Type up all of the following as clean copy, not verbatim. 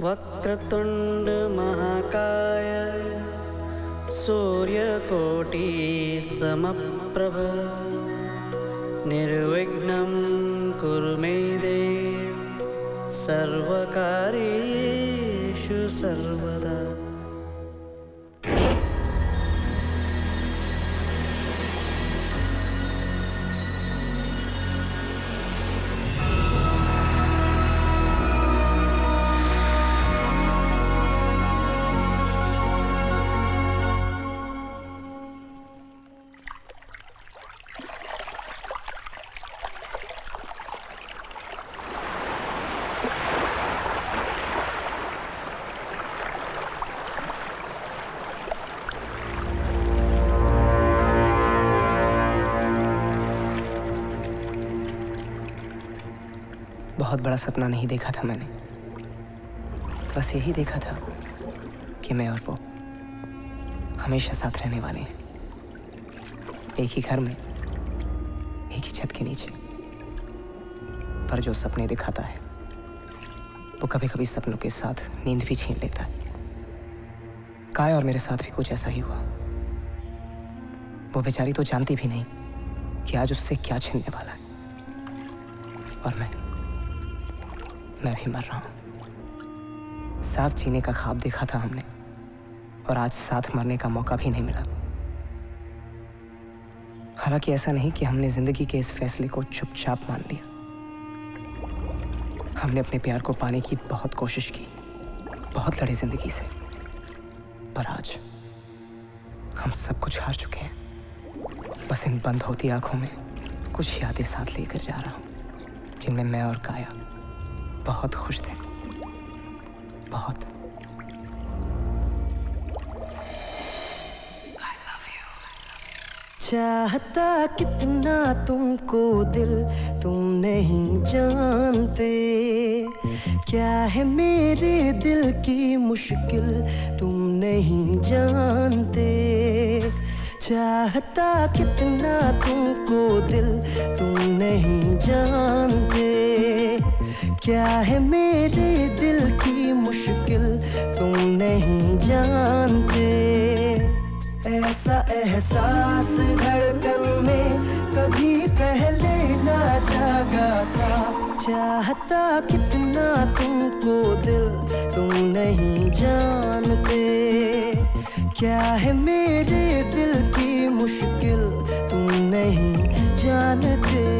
वक्रतुंड महाकाय सूर्यकोटि समप्रभ निर्विघ्नं कुरु मे देव सर्वकार्येषु सर्वदा। बहुत बड़ा सपना नहीं देखा था मैंने, बस यही देखा था कि मैं और वो हमेशा साथ रहने वाले हैं, एक ही घर में, एक ही छत के नीचे। पर जो सपने दिखाता है वो कभी कभी सपनों के साथ नींद भी छीन लेता है। काय और मेरे साथ भी कुछ ऐसा ही हुआ। वो बेचारी तो जानती भी नहीं कि आज उससे क्या छिनने वाला है, और मैं भी मर रहा हूं। साथ जीने का ख्वाब देखा था हमने, और आज साथ मरने का मौका भी नहीं मिला। हालांकि ऐसा नहीं कि हमने जिंदगी के इस फैसले को चुपचाप मान लिया। हमने अपने प्यार को पाने की बहुत कोशिश की, बहुत लड़े जिंदगी से, पर आज हम सब कुछ हार चुके हैं। बस इन बंद होती आंखों में कुछ यादें साथ लेकर जा रहा हूं, जिनमें मैं और काया बहुत खुश थे, बहुत। चाहता कितना तुमको दिल तुम नहीं जानते, क्या है मेरे दिल की मुश्किल तुम नहीं जानते। चाहता कितना तुमको दिल तुम नहीं जानते, क्या है मेरे दिल की मुश्किल तुम नहीं जानते। ऐसा एहसास धड़कन में कभी पहले ना जागा था। चाहता कितना तुमको दिल तुम नहीं जानते, क्या है मेरे दिल की मुश्किल तुम नहीं जानते।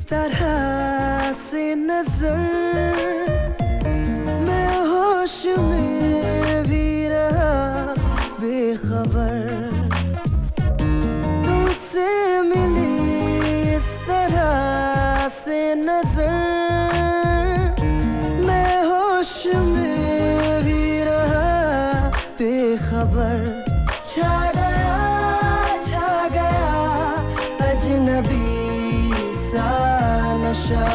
तरह से नजर मैं होश में भी रहा बेखबर। तुमसे मिली इस तरह से नजर मैं होश में भी रहा बेखबर। छा गया अजनबी सा नशा।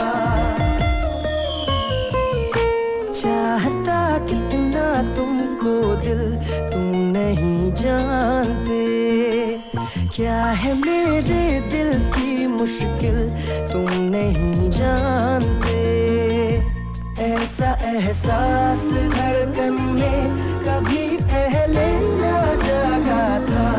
चाहता कितना तुमको दिल तुम नहीं जानते, क्या है मेरे दिल की मुश्किल तुम नहीं जानते। ऐसा एहसास धड़कन में कभी पहले ना जागा था।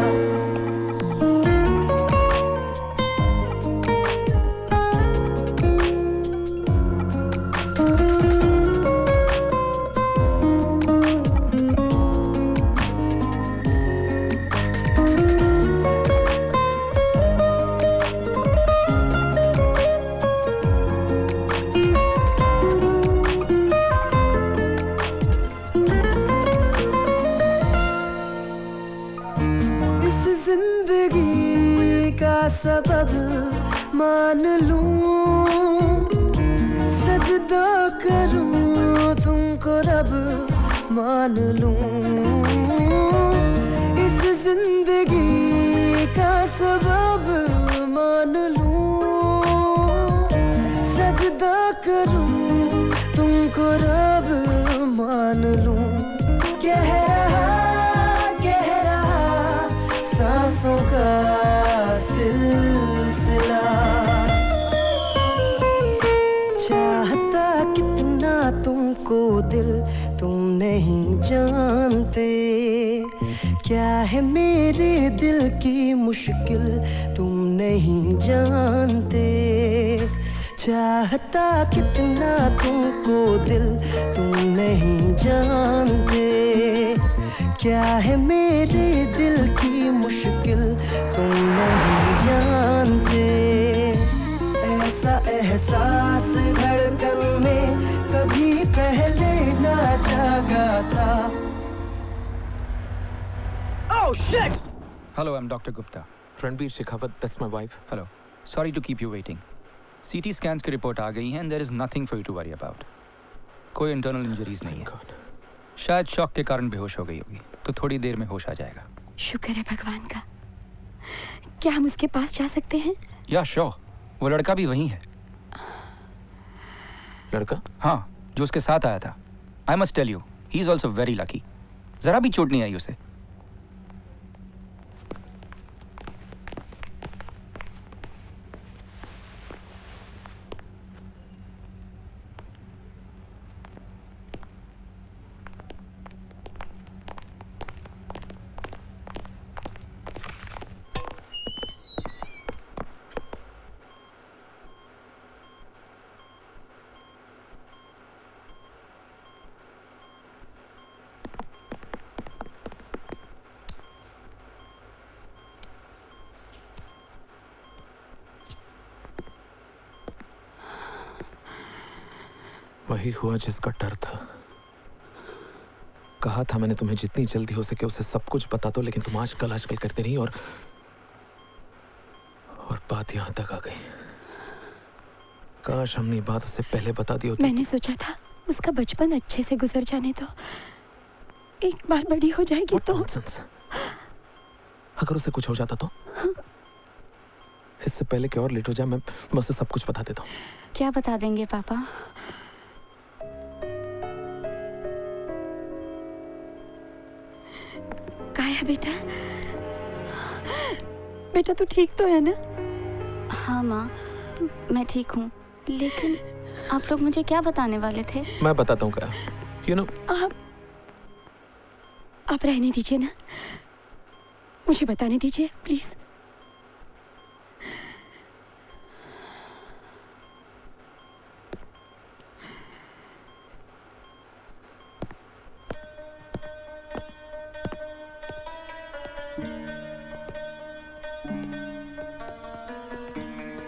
सबब मान लूं, सजदा मान लूं, इस जिंदगी का सबब मान लूं, सजदा करूं तुमको रब मान लूं। कह रहा सांसों का सिलसिला, चाहता कितना तुमको दिल तुम नहीं जानते, क्या है मेरे दिल की मुश्किल तुम नहीं जानते, चाहता कितना तुमको दिल तुम नहीं जानते, क्या है मेरे दिल की मुश्किल तुम नहीं जानते। ऐसा एहसास धड़कन में कभी पहले ना जागा था। Oh shit! Hello, I'm Dr. Gupta. Ranbir Shekhawat, that's my wife. Hello. Sorry to keep you waiting. CT scans की रिपोर्ट आ गई हैं and there is nothing for you to worry about. कोई इंटरनल इंजरीज नहीं है। शायद shock के कारण बेहोश हो गई होगी, तो थोड़ी देर में होश आ जाएगा। शुक्र है भगवान का। क्या हम उसके पास जा सकते हैं? या श्योर, वो लड़का भी वही है। लड़का? हाँ, जो उसके साथ आया था। I must tell you, he is also very lucky. जरा भी चोट नहीं आई उसे। वही हुआ जिसका डर था। कहा था मैंने तुम्हें जितनी जल्दी हो सके उसे सब कुछ बता दो, लेकिन तुम आजकल करते रही और बात यहाँ तक आ गई। काश हमने बात उससे पहले बता दी होती। मैंने सोचा था उसका बचपन अच्छे से गुजर जाने दो, एक बार बड़ी हो जाएगी तो। अगर उसे कुछ हो जाता तो? इससे पहले कि और लेट हो जाए मैं उसे सब कुछ बता देता हूँ। क्या बता देंगे पापा? काया बेटा, बेटा तू ठीक तो है ना? हाँ माँ, मैं ठीक हूँ, लेकिन आप लोग मुझे क्या बताने वाले थे? मैं बताता हूँ क्या। You know, आप रहने दीजिए ना, मुझे बताने दीजिए प्लीज।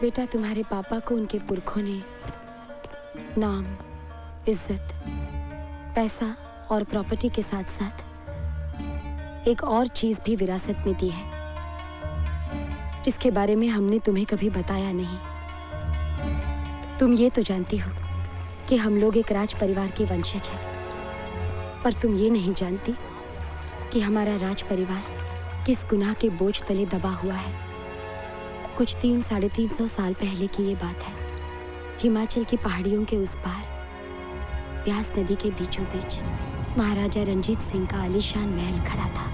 बेटा, तुम्हारे पापा को उनके पुरखों ने नाम, इज्जत, पैसा और प्रॉपर्टी के साथ साथ एक और चीज भी विरासत में दी है, जिसके बारे में हमने तुम्हें कभी बताया नहीं। तुम ये तो जानती हो कि हम लोग एक राज परिवार के वंशज हैं, पर तुम ये नहीं जानती कि हमारा राज परिवार किस गुनाह के बोझ तले दबा हुआ है। कुछ 300-350 साल पहले की ये बात है। हिमाचल की पहाड़ियों के उस पार, ब्यास नदी के बीचों बीच महाराजा रंजीत सिंह का आलीशान महल खड़ा था।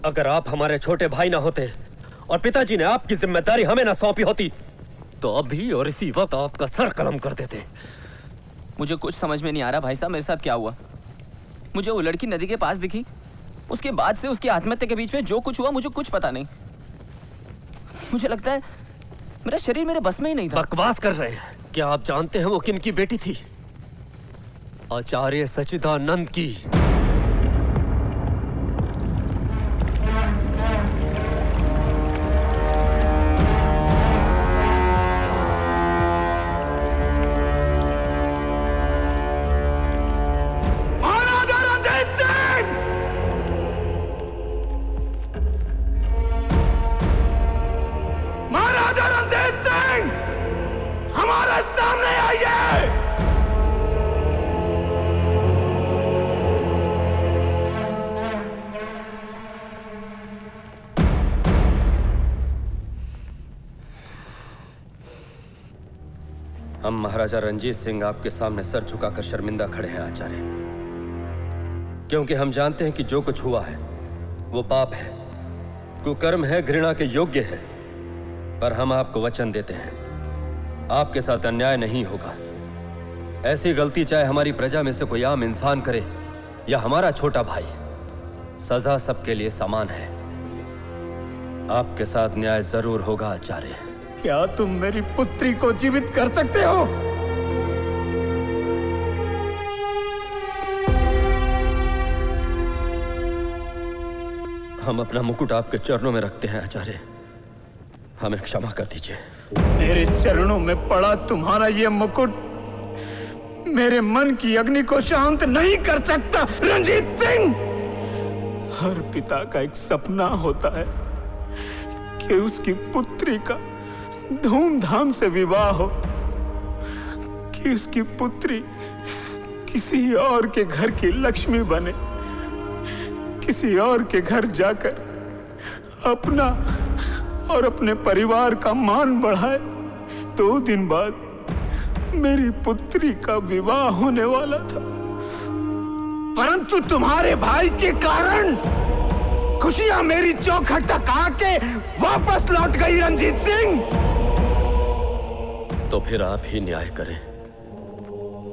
अगर आप हमारे छोटे भाई ना होते और पिताजी ने आपकी जिम्मेदारी हमें ना सौंपी होती तो अभी और इसी वक्त आपका सर कलम कर देते। मुझे कुछ समझ में नहीं आ रहा भाई साहब, मेरे साथ क्या हुआ। मुझे वो लड़की नदी के पास दिखी, उसके बाद से उसकी आत्महत्या के बीच में जो कुछ हुआ मुझे कुछ पता नहीं। मुझे लगता है मेरा शरीर मेरे बस में ही नहीं था। बकवास कर रहे हैं। क्या आप जानते हैं वो किनकी बेटी थी? आचार्य सच्चिदानंद की। हम महाराजा रंजीत सिंह आपके सामने सर झुकाकर शर्मिंदा खड़े हैं आचार्य, क्योंकि हम जानते हैं कि जो कुछ हुआ है वो पाप है, कुकर्म है, घृणा के योग्य है। पर हम आपको वचन देते हैं, आपके साथ अन्याय नहीं होगा। ऐसी गलती चाहे हमारी प्रजा में से कोई आम इंसान करे या हमारा छोटा भाई, सजा सबके लिए समान है। आपके साथ न्याय जरूर होगा आचार्य। क्या तुम मेरी पुत्री को जीवित कर सकते हो? हम अपना मुकुट आपके चरणों में रखते हैं आचार्य, हमें क्षमा कर दीजिए। मेरे चरणों में पड़ा तुम्हारा ये मुकुट मेरे मन की अग्नि को शांत नहीं कर सकता रंजीत सिंह। हर पिता का एक सपना होता है कि उसकी पुत्री का धूमधाम से विवाह हो, कि उसकी पुत्री किसी और के घर की लक्ष्मी बने, किसी और के घर जाकर अपना और अपने परिवार का मान बढ़ाए। 2 दिन बाद मेरी पुत्री का विवाह होने वाला था, परंतु तुम्हारे भाई के कारण खुशियां मेरी चौखट तक आके वापस लौट गई रंजीत सिंह। तो फिर आप ही न्याय करें।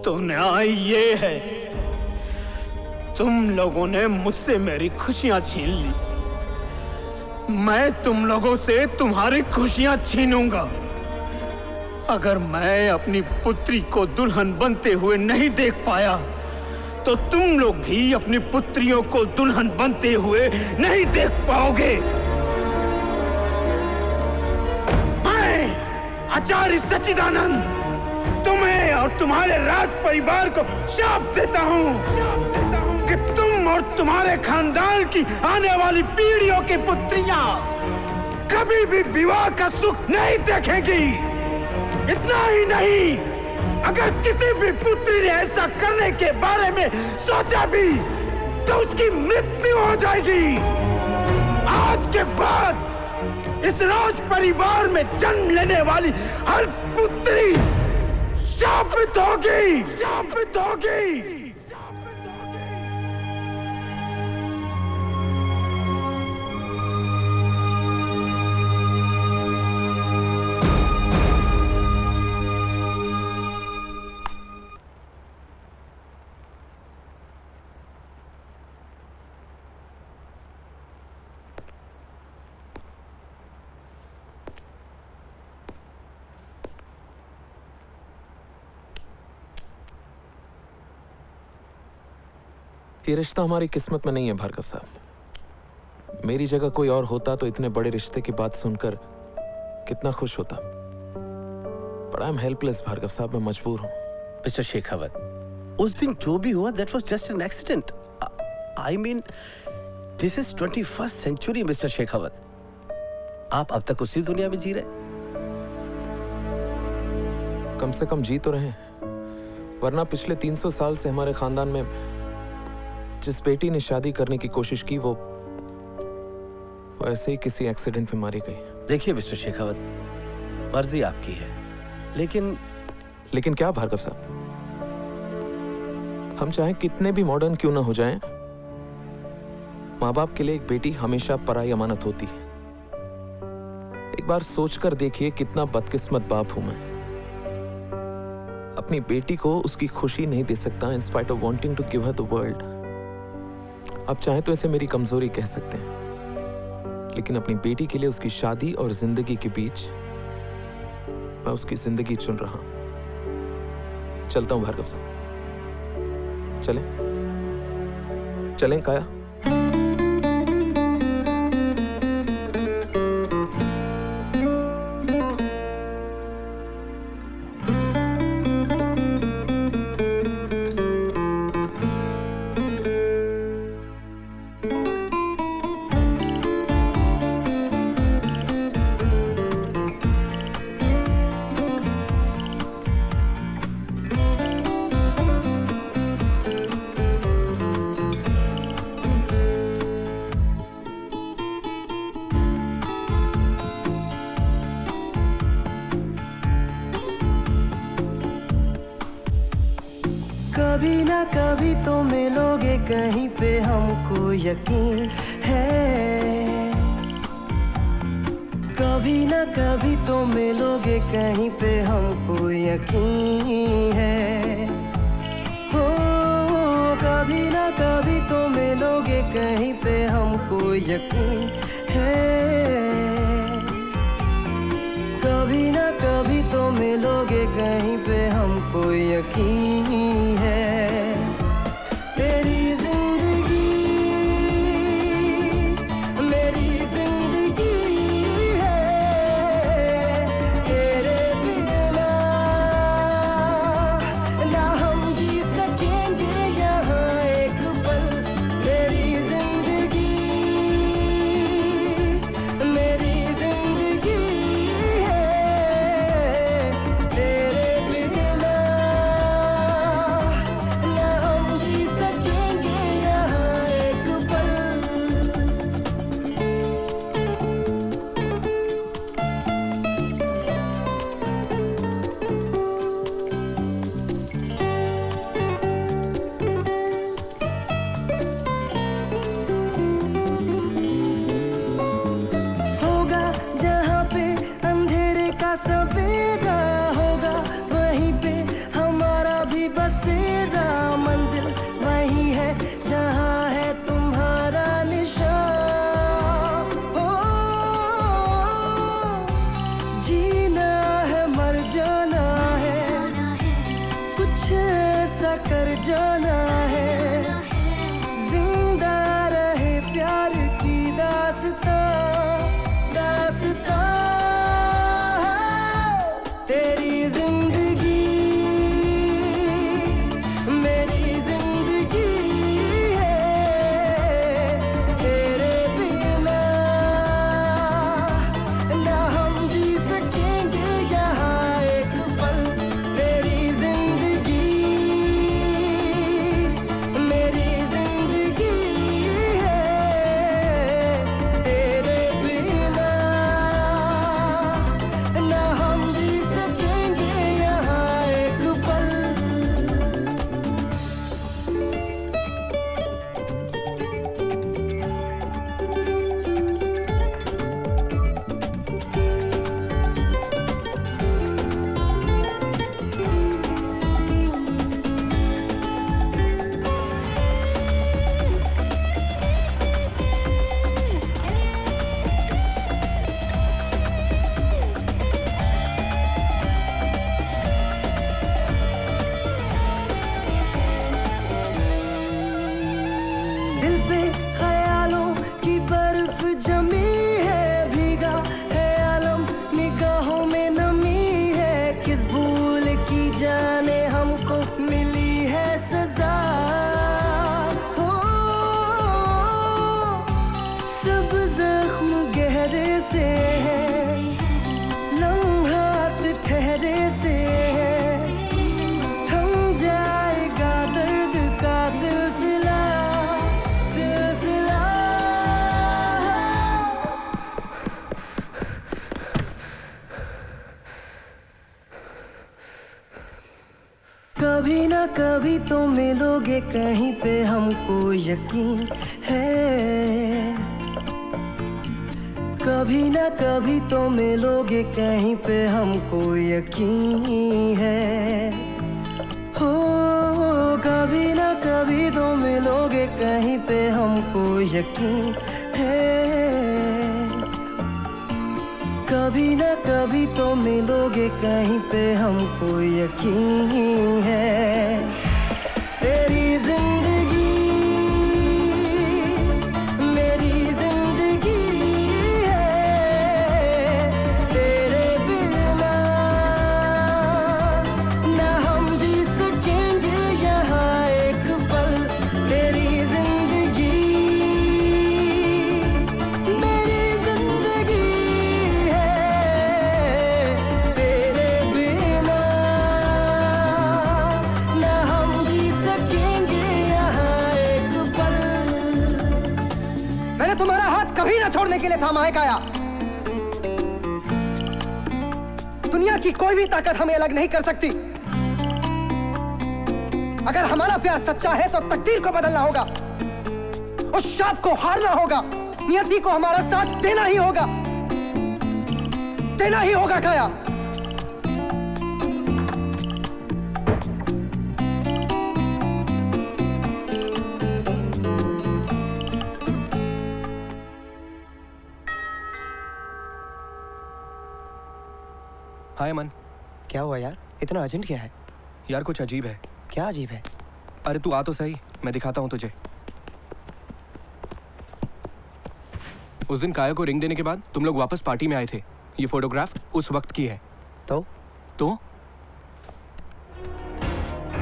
तो न्याय ये है, तुम लोगों ने मुझसे मेरी खुशियां छीन ली, मैं तुम लोगों से तुम्हारी खुशियां छीनूंगा। अगर मैं अपनी पुत्री को दुल्हन बनते हुए नहीं देख पाया, तो तुम लोग भी अपनी पुत्रियों को दुल्हन बनते हुए नहीं देख पाओगे। मैं आचार्य सच्चिदानंद तुम्हें और तुम्हारे राज परिवार को शाप देता हूँ कि तुम और तुम्हारे खानदान की आने वाली पीढ़ियों की पुत्रियां कभी भी विवाह का सुख नहीं देखेंगी। इतना ही नहीं, अगर किसी भी पुत्री ने ऐसा करने के बारे में सोचा भी तो उसकी मृत्यु हो जाएगी। आज के बाद इस राज परिवार में जन्म लेने वाली हर पुत्री शापित होगी, शापित होगी। ये रिश्ता हमारी किस्मत में नहीं है भार्गव साहब। मेरी जगह कोई और होता तो इतने बड़े रिश्ते की बात सुनकर कितना खुश होता। But I am helpless Bhargav साहब, मैं मजबूर हूँ। मिस्टर शेखावत, उस दिन जो भी हुआ that was just an accident. I mean this is 21st century mister Shekhawat. आप अब तक उसी दुनिया में जी रहे। कम से कम जी तो रहे, वरना पिछले 300 साल से हमारे खानदान में जिस बेटी ने शादी करने की कोशिश की वो ऐसे ही किसी एक्सीडेंट में मारी गई। देखिए मिस्टर शेखावत, मर्जी आपकी है, लेकिन क्या भार्गव साहब, हम चाहे कितने भी मॉडर्न क्यों ना हो जाएं, माँ बाप के लिए एक बेटी हमेशा पराई अमानत होती है। एक बार सोचकर देखिए कितना बदकिस्मत बाप हूं मैं। अपनी बेटी को उसकी खुशी नहीं दे सकता in spite of wanting to give her the world. आप चाहे तो इसे मेरी कमजोरी कह सकते हैं, लेकिन अपनी बेटी के लिए उसकी शादी और जिंदगी के बीच मैं उसकी जिंदगी चुन रहा हूं। चलता हूं भार्गव साहब, चलें काया। कभी ना कभी तो मिलोगे कहीं पे, हमको यकीन है। कभी ना कभी तो मिलोगे कहीं पे, हमको यकीन है। हो कभी ना कभी तो मिलोगे कहीं पे, हमको यकीन है। कभी ना कभी तो मिलोगे कहीं पे, हमको यकीन है। तेरी जिंदगी मेरी जिंदगी है, तेरे बिना ना हम जी सकेंगे यहाँ एक पल। तेरी जिंदगी मेरी जिंदगी सवेरा होगा, वहीं पे हमारा भी बसेरा। मंजिल वही है जहाँ है तुम्हारा निशान। हो जीना है मर जाना है, कुछ ऐसा कर जाना है। जिंदा रहे प्यार की दास्तां दास्तां। तेरी जिंदगी मेरी जिंदगी है, तेरे बिना ना हम जी सकेंगे यहाँ एक पल। तेरी जिंदगी मेरी जिंदगी है, तेरे बिना ना हम जी सकेंगे यहाँ एक पल। दिल पे ख्यालों की बर्फ जमी है, भीगा है आलम निगाहों में नमी है। किस भूल की जाने हमको मिली है सजा। हो सब जख्म गहरे से है, लम्हात ठहरे से है। थम जाएगा दर्द का सिलसिला सिलसिला। कभी ना कभी तो मिलोगे कहीं पे, हमको यकीन है। कभी ना कभी तो मिलोगे कहीं पे, हमको यकीन है। हो कभी ना कभी तो मिलोगे कहीं पे, हमको यकीन है। कभी ना कभी तो मिलोगे कहीं पे, हमको यकीन है। तेरी जिंदगी मेरी जिंदगी है, तेरे बिना ना हम जी सकेंगे यहाँ एक पल। तेरी जिंदगी मेरी जिंदगी तुम्हारा हाथ कभी ना छोड़ने के लिए थामा है काया। दुनिया की कोई भी ताकत हमें अलग नहीं कर सकती। अगर हमारा प्यार सच्चा है तो तकदीर को बदलना होगा, उस शाप को हारना होगा, नियति को हमारा साथ देना ही होगा, देना ही होगा काया। हाय अमन। क्या हुआ यार, इतना अर्जेंट क्या है? यार कुछ अजीब है। क्या अजीब है? अरे तू आ तो सही, मैं दिखाता हूँ तुझे। उस दिन काया को रिंग देने के बाद तुम लोग वापस पार्टी में आए थे। ये फोटोग्राफ उस वक्त की है। तो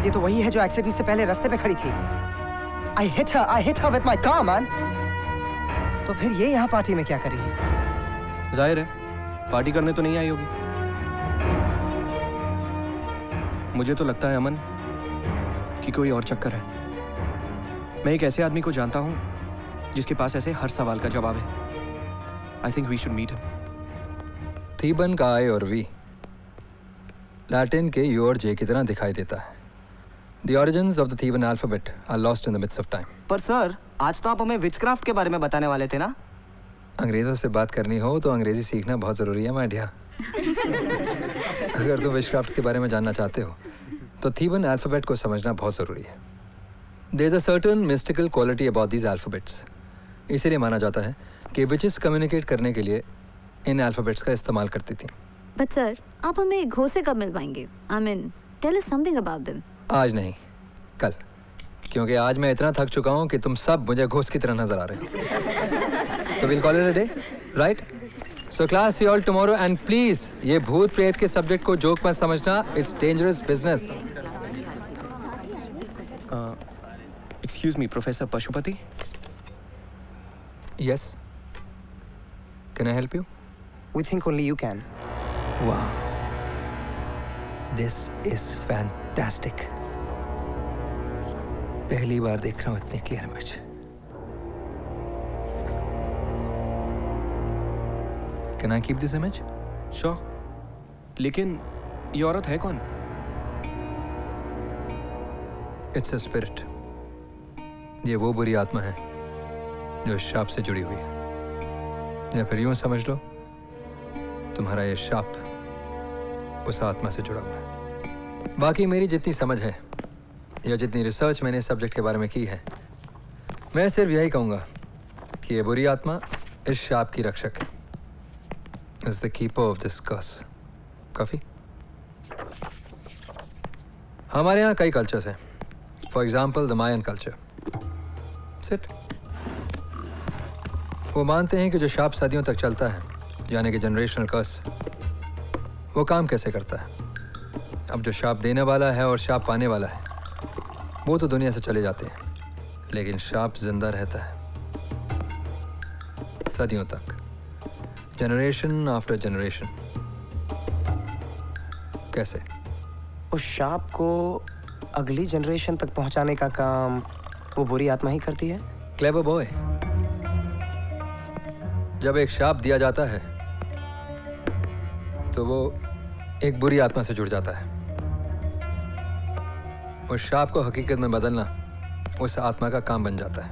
ये तो वही है जो एक्सीडेंट से पहले रास्ते पे खड़ी थी। I hit her with my car, man. तो फिर ये यहाँ पार्टी में क्या कर रही है? जाहिर है पार्टी करने तो नहीं आई होगी। मुझे तो लगता है अमन कि कोई और चक्कर है। मैं एक ऐसे आदमी को जानता हूँ जिसके पास ऐसे हर सवाल का जवाब है। I think we should meet him. थीबन का आई और वी लैटिन के यू और जे की तरह दिखाई देता है। The origins of the Theban alphabet are lost in the midst of time. पर सर, आज तो आप हमें विचक्राफ्ट के बारे में बताने वाले थे ना? अंग्रेजों से बात करनी हो तो अंग्रेजी सीखना बहुत ज़रूरी है माय डियर। अगर तुम विचक्राफ्ट के बारे में जानना चाहते हो तो थीबन अल्फ़ाबेट को समझना बहुत ज़रूरी है। There is a certain mystical quality about these alphabets. इसीलिए माना जाता है कि विचेस कम्युनिकेट करने के लिए इन अल्फ़ाबेट्स का इस्तेमाल करती थी। But sir, आप हमें घोंसे कब मिल पाएंगे? I mean, tell us something about them. आज नहीं, कल, क्योंकि आज मैं इतना थक चुका हूँ कि तुम सब मुझे घोंस की तरह नजर आ रहे हो। So we'll call it a day, right? So class, see you all tomorrow and please ये भूत प्रेत के सब्जेक्ट को जोक मत समझना, it's dangerous business. Excuse me, Professor Pashupati? Yes. Can I help you? We think only you can. Wow. This is fantastic. पहली बार देख रहा हूँ इतनी clear image. Can I keep this image? Sure. लेकिन ये औरत है कौन? It's a spirit. ये वो बुरी आत्मा है जो शाप से जुड़ी हुई है, या फिर यूं समझ लो तुम्हारा ये शाप उस आत्मा से जुड़ा हुआ है। बाकी मेरी जितनी समझ है या जितनी रिसर्च मैंने इस सब्जेक्ट के बारे में की है, मैं सिर्फ यही कहूँगा कि ये बुरी आत्मा इस शाप की रक्षक है। Is the keeper of this curse. काफ़ी हमारे यहाँ कई कल्चर्स हैं। For example the Mayan culture. सिट वो मानते हैं कि जो शाप सदियों तक चलता है, यानी कि जनरेशनल कर्स, वो काम कैसे करता है। अब जो शाप देने वाला है और शाप पाने वाला है वो तो दुनिया से चले जाते हैं, लेकिन शाप जिंदा रहता है सदियों तक, जनरेशन आफ्टर जनरेशन। कैसे? उस शाप को अगली जनरेशन तक पहुंचाने का काम वो बुरी आत्मा ही करती है। Clever boy. जब एक शाप दिया जाता है तो वो एक बुरी आत्मा से जुड़ जाता है। उस शाप को हकीकत में बदलना उस आत्मा का काम बन जाता है।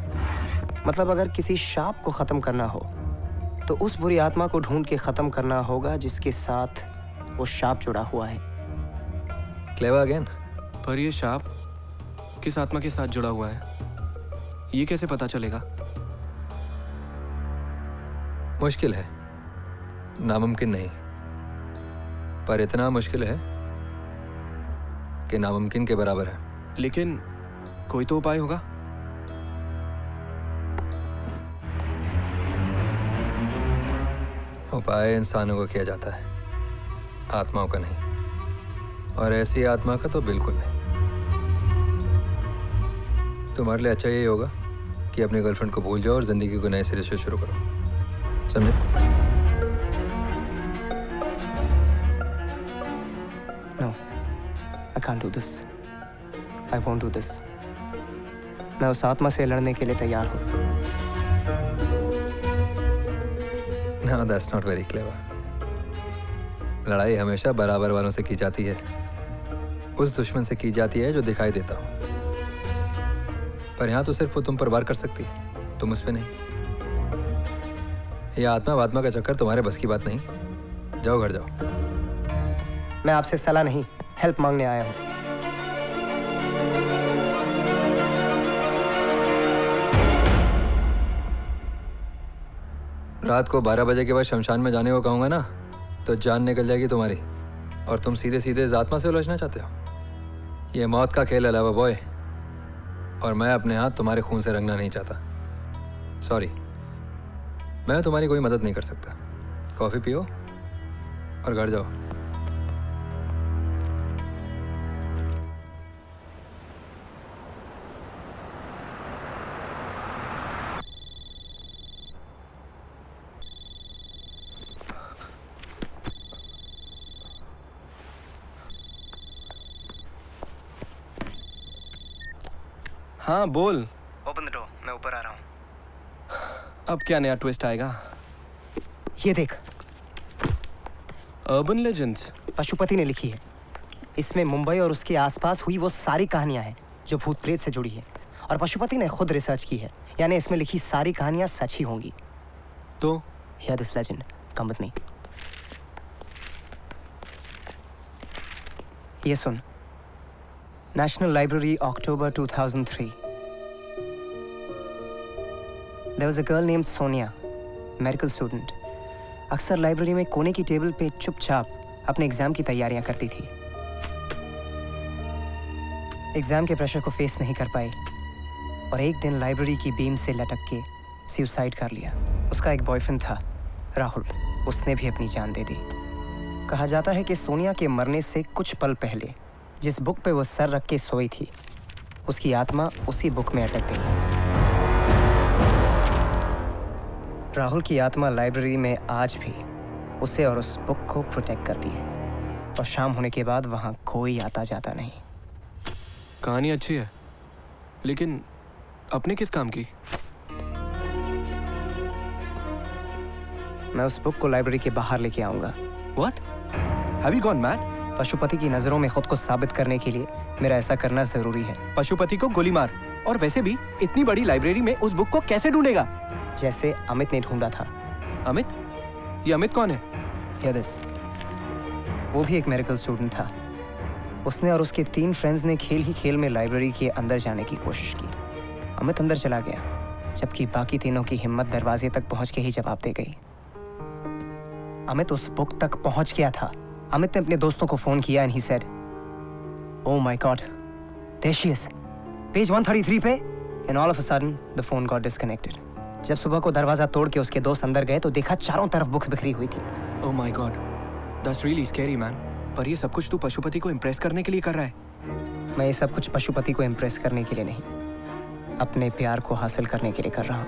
मतलब अगर किसी शाप को खत्म करना हो तो उस बुरी आत्मा को ढूंढ के खत्म करना होगा जिसके साथ वो शाप जुड़ा हुआ है। Clever again. पर ये शाप किस आत्मा के साथ जुड़ा हुआ है ये कैसे पता चलेगा? मुश्किल है, नामुमकिन नहीं, पर इतना मुश्किल है कि नामुमकिन के बराबर है। लेकिन कोई तो उपाय होगा। उपाय इंसानों को किया जाता है, आत्माओं का नहीं, और ऐसी आत्मा का तो बिल्कुल नहीं। तुम्हारे लिए अच्छा यही होगा कि अपनी गर्लफ्रेंड को भूल जाओ और जिंदगी को नए सिरे से शुरू करो, समझे? No, I can't do this. I won't do this. मैं उस आत्मा से लड़ने के लिए तैयार हूँ। No, that's not very clever. लड़ाई हमेशा बराबर वालों से की जाती है, उस दुश्मन से की जाती है जो दिखाई देता हो। पर यहाँ तो सिर्फ वो तुम पर वार कर सकती है, तुम उस पर नहीं। ये आत्मा वात्मा का चक्कर तुम्हारे बस की बात नहीं। जाओ घर जाओ। मैं आपसे सलाह नहीं, हेल्प मांगने आया हूँ। रात को 12 बजे के बाद शमशान में जाने को कहूँगा ना तो जान निकल जाएगी तुम्हारी, और तुम सीधे सीधे इस आत्मा से उलझना चाहते हो। ये मौत का खेल है लावा बॉय, और मैं अपने हाथ तुम्हारे खून से रंगना नहीं चाहता। सॉरी, मैं तुम्हारी कोई मदद नहीं कर सकता। कॉफ़ी पियो और घर जाओ। हाँ बोल। ओपन द डोर, मैं ऊपर आ रहा हूँ। अब क्या नया ट्विस्ट आएगा? ये देख, अर्बन लेजेंड्स पशुपति ने लिखी है। इसमें मुंबई और उसके आसपास हुई वो सारी कहानियां हैं जो भूत प्रेत से जुड़ी है, और पशुपति ने खुद रिसर्च की है, यानी इसमें लिखी सारी कहानियां सच ही होंगी। तो here this legend, come with me. ये सुन। National Library, October 2003. There was a girl named Sonia, medical student. अक्सर लाइब्रेरी में कोने की टेबल पे चुपचाप अपने एग्जाम की तैयारियां करती थी। एग्जाम के प्रेशर को फेस नहीं कर पाई और एक दिन लाइब्रेरी की बीम से लटक के सुसाइड कर लिया। उसका एक बॉयफ्रेंड था, राहुल, उसने भी अपनी जान दे दी। कहा जाता है कि सोनिया के मरने से कुछ पल पहले जिस बुक पे वो सर रख के सोई थी, उसकी आत्मा उसी बुक में अटक गई। राहुल की आत्मा लाइब्रेरी में आज भी उसे और उस बुक को प्रोटेक्ट करती है, और शाम होने के बाद वहाँ कोई आता जाता नहीं। कहानी अच्छी है, लेकिन अपने किस काम की? मैं उस बुक को लाइब्रेरी के बाहर लेके आऊंगा। What? Have you gone mad? Pashupati की नजरों में खुद को साबित करने के लिए मेरा ऐसा करना जरूरी है। पशुपति को गोली मार, और वैसे भी इतनी बड़ी लाइब्रेरी में उस बुक को कैसे ढूंढेगा? जैसे अमित ने ढूंढा था। अमित? ये अमित कौन है? यदिस, वो भी एक मेडिकल स्टूडेंट था। उसने और उसके 3 फ्रेंड्स ने खेल ही खेल में लाइब्रेरी के अंदर जाने की कोशिश की। अमित अंदर चला गया, जबकि बाकी तीनों की हिम्मत दरवाजे तक पहुंच के ही जवाब दे गई। अमित उस बुक तक पहुंच गया था। अमित ने अपने दोस्तों को फोन किया and he said, "Oh my God, there she is, page 133 पे." And all of a sudden, the phone got disconnected. जब सुबह को दरवाजा तोड़ के उसके दोस्त अंदर गए तो देखा चारों तरफ बुक्स बिखरी हुई थी। Oh my God, that's really scary, man. पर ये सब कुछ तू पशुपति को इम्प्रेस करने के लिए कर रहा है? मैं ये सब कुछ पशुपति को इम्प्रेस करने के लिए नहीं, अपने प्यार को हासिल करने के लिए कर रहा हूँ।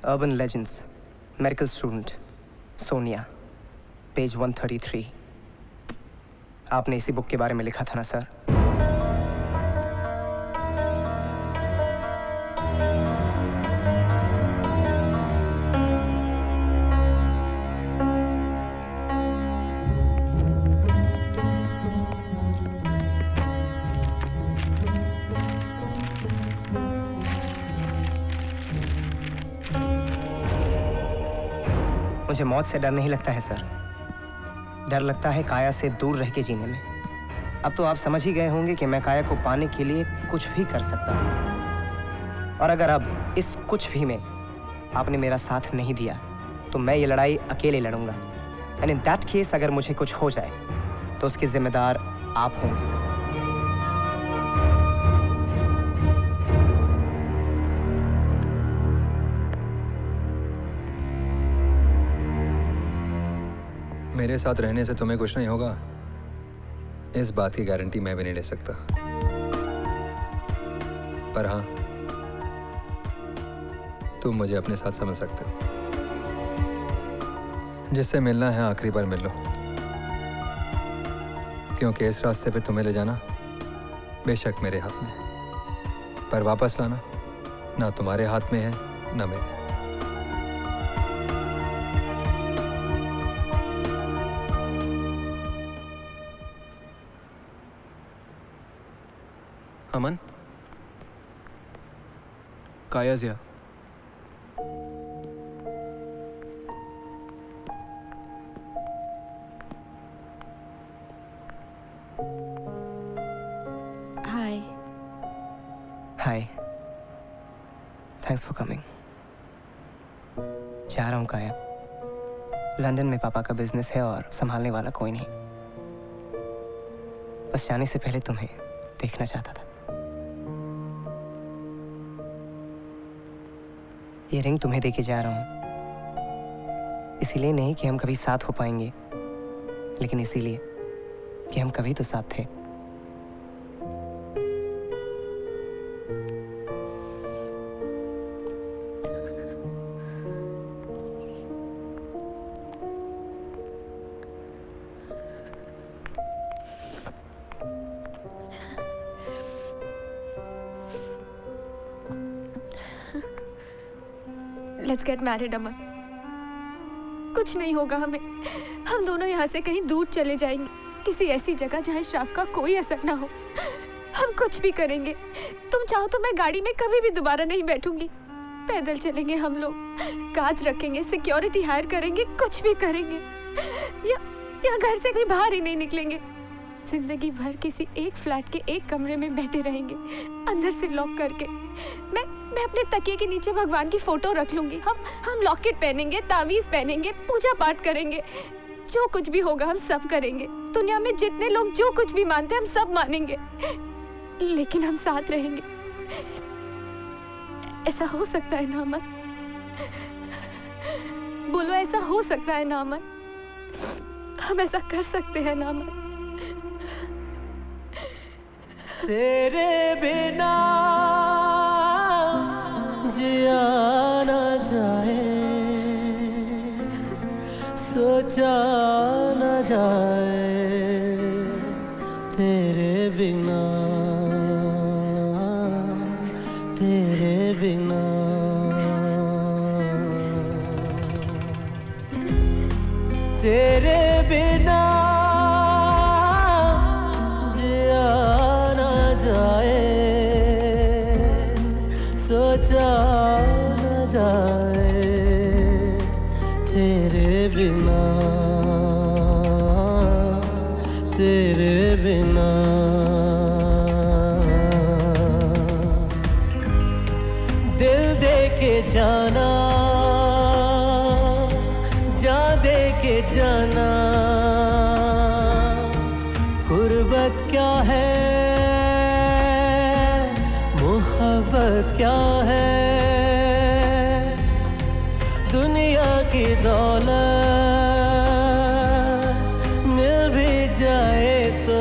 Urban legends, medical student, Sonia, page 133। आपने इसी बुक के बारे में लिखा था ना सर? मुझे मौत से डर नहीं लगता है सर, डर लगता है काया से दूर रह के जीने में। अब तो आप समझ ही गए होंगे कि मैं काया को पाने के लिए कुछ भी कर सकता हूँ। और अगर अब इस कुछ भी में आपने मेरा साथ नहीं दिया तो मैं ये लड़ाई अकेले लड़ूंगा। एंड इन दैट केस अगर मुझे कुछ हो जाए तो उसके जिम्मेदार आप होंगे। मेरे साथ रहने से तुम्हें कुछ नहीं होगा, इस बात की गारंटी मैं भी नहीं ले सकता। पर हाँ, तुम मुझे अपने साथ समझ सकते हो। जिससे मिलना है आखिरी बार मिल लो, क्योंकि इस रास्ते पे तुम्हें ले जाना बेशक मेरे हाथ में है, पर वापस लाना ना तुम्हारे हाथ में है ना मेरे। अमन, काया जिया। हाय। हाय, थैंक्स फॉर कमिंग। जा रहा हूँ काया, लंदन में पापा का बिजनेस है और संभालने वाला कोई नहीं। बस जाने से पहले तुम्हें देखना चाहता था। ये रिंग तुम्हें देके जा रहा हूं, इसीलिए नहीं कि हम कभी साथ हो पाएंगे, लेकिन इसीलिए कि हम कभी तो साथ थे। लेट्स गेट मैरिड अमन। कुछ नहीं होगा हमें, हम दोनों यहाँ से कहीं दूर चले जाएंगे, किसी ऐसी जगह जहाँ श्राप का कोई असर ना हो। हम कुछ भी करेंगे। तुम चाहो तो मैं गाड़ी में कभी भी दोबारा नहीं बैठूंगी। पैदल चलेंगे हम लोग, कांच रखेंगे, सिक्योरिटी हायर करेंगे, कुछ भी करेंगे, या घर से कहीं बाहर ही नहीं निकलेंगे। जिंदगी भर किसी एक फ्लैट के एक कमरे में बैठे रहेंगे, अंदर से लॉक करके। मैं अपने तकिए के नीचे भगवान की फोटो रख लूंगी। हम लॉकेट पहनेंगे, तावीज पहनेंगे, पूजा पाठ करेंगे, जो कुछ भी होगा हम सब करेंगे। दुनिया में जितने लोग जो कुछ भी मानते हैं हम सब मानेंगे, लेकिन हम साथ रहेंगे। ऐसा हो सकता है ना अमन? बोलो, ऐसा हो सकता है ना अमन? हम ऐसा कर सकते हैं ना अमन? तेरे बिना जिया न जाए, सोचा न जाए, तेरे बिना, तेरे बिना। तेरे बिना जिया न जाए, सोचा न जाए, तेरे बिना, तेरे बिना। दिल दे के जाना, जान दे के जाना, गुर्बत क्या है, मोहब्बत क्या है। दुनिया की दौलत मिल भी जाए तो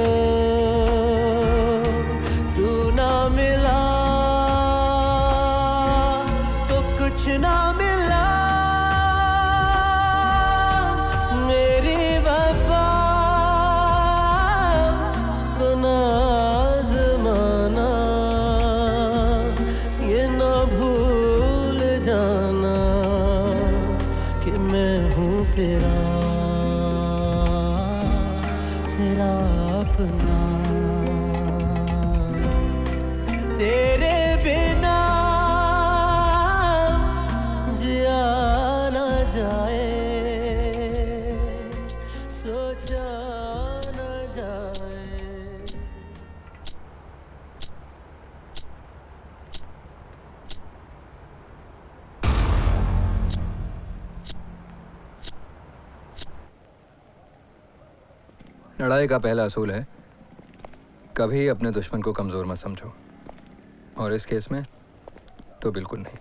तू ना मिला तो कुछ ना मिला। अपना, तेरे बिना जिया न जाए, सोचा न जाए। लड़ाई का पहला असूल है कभी अपने दुश्मन को कमज़ोर मत समझो, और इस केस में तो बिल्कुल नहीं,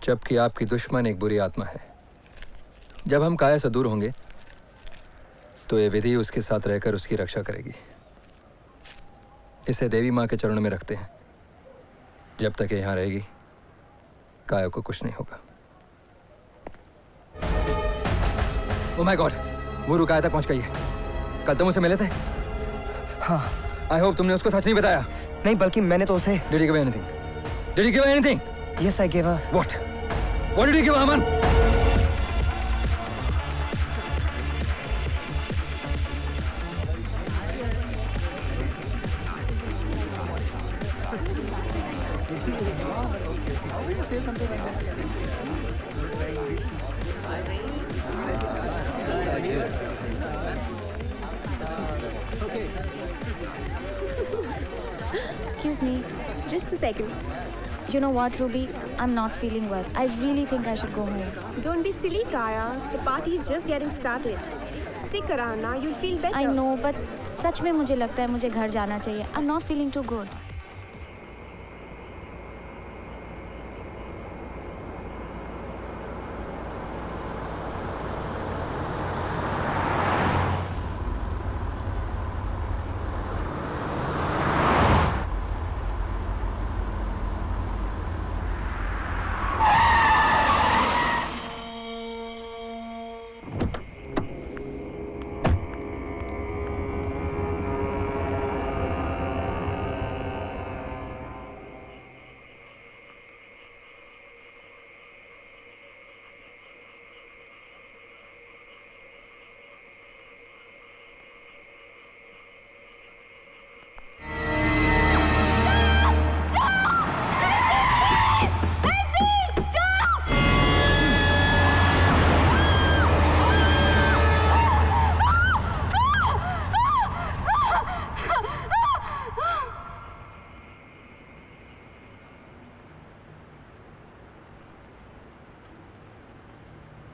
जबकि आपकी दुश्मन एक बुरी आत्मा है। जब हम काया से दूर होंगे तो ये विधि उसके साथ रहकर उसकी रक्षा करेगी। इसे देवी माँ के चरणों में रखते हैं, जब तक ये यहाँ रहेगी काया को कुछ नहीं होगा। ओह माय गॉड, वो रुकाया तक पहुंच गई है। कल तुम उसे मिले थे? हाँ। आई होप तुमने उसको सच नहीं बताया। नहीं, बल्कि मैंने तो उसे Did you give her anything? Did you give her anything? Yes, I gave her. What? What did you give her, Aman? Excuse me, just a second. You know what, Ruby? I'm not feeling well. I really think I should go home. Don't be silly, Kaya. The party is just getting started. Stick around now. You'll feel better. I know, but सच में मुझे लगता है मुझे घर जाना चाहिए. I'm not feeling too good.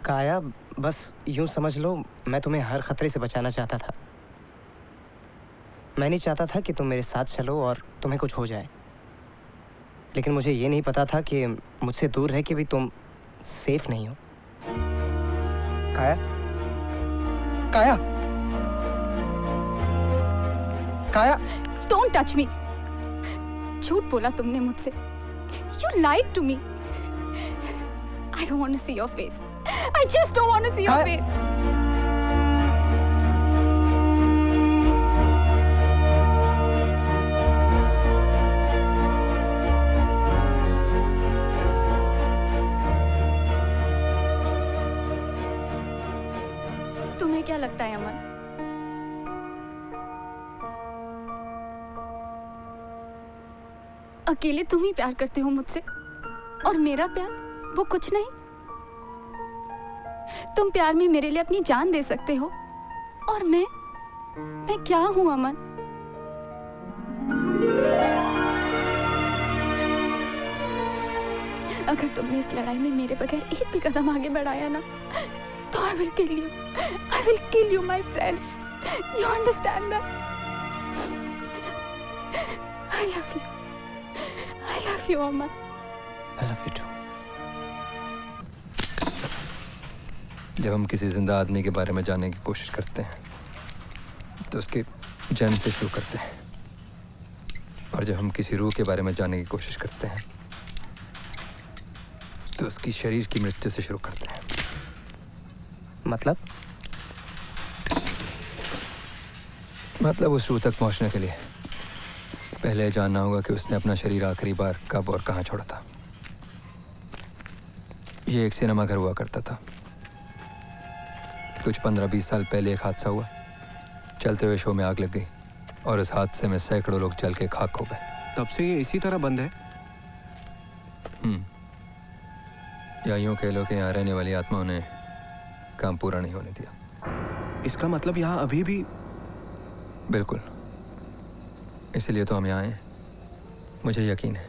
काया, बस यूं समझ लो मैं तुम्हें हर खतरे से बचाना चाहता था। मैं नहीं चाहता था कि तुम मेरे साथ चलो और तुम्हें कुछ हो जाए, लेकिन मुझे ये नहीं पता था कि मुझसे दूर रह के भी तुम सेफ नहीं हो। काया, काया, काया, Don't touch me. झूठ बोला तुमने मुझसे. You lied to me. I don't want to see your face. I just don't want to see your face. तुम्हें क्या लगता है अमन? अकेले तुम ही प्यार करते हो मुझसे, और मेरा प्यार वो कुछ नहीं। तुम प्यार में मेरे लिए अपनी जान दे सकते हो, और मैं क्या हूं अमन? अगर तुमने इस लड़ाई में मेरे बगैर एक भी कदम आगे बढ़ाया ना, तो I will kill you. I will kill you myself. You understand that? I love you. I love you, Aman. I love you too. जब हम किसी जिंदा आदमी के बारे में जानने की कोशिश करते हैं तो उसके जन्म से शुरू करते हैं, और जब हम किसी रूह के बारे में जानने की कोशिश करते हैं तो उसकी शरीर की मृत्यु से शुरू करते हैं। मतलब उस रूह तक पहुंचने के लिए पहले जानना होगा कि उसने अपना शरीर आखिरी बार कब और कहां छोड़ा था। ये एक सिनेमा घर हुआ करता था। कुछ 15-20 साल पहले एक हादसा हुआ चलते हुए शो में आग लग गई और इस हादसे में सैकड़ों लोग जल के खाक हो गए। तब से ये इसी तरह बंद है? या यूं कह लो कि यहाँ रहने वाली आत्माओं ने काम पूरा नहीं होने दिया। इसका मतलब यहाँ अभी भी? बिल्कुल, इसलिए तो हम यहाँ आए। मुझे यकीन है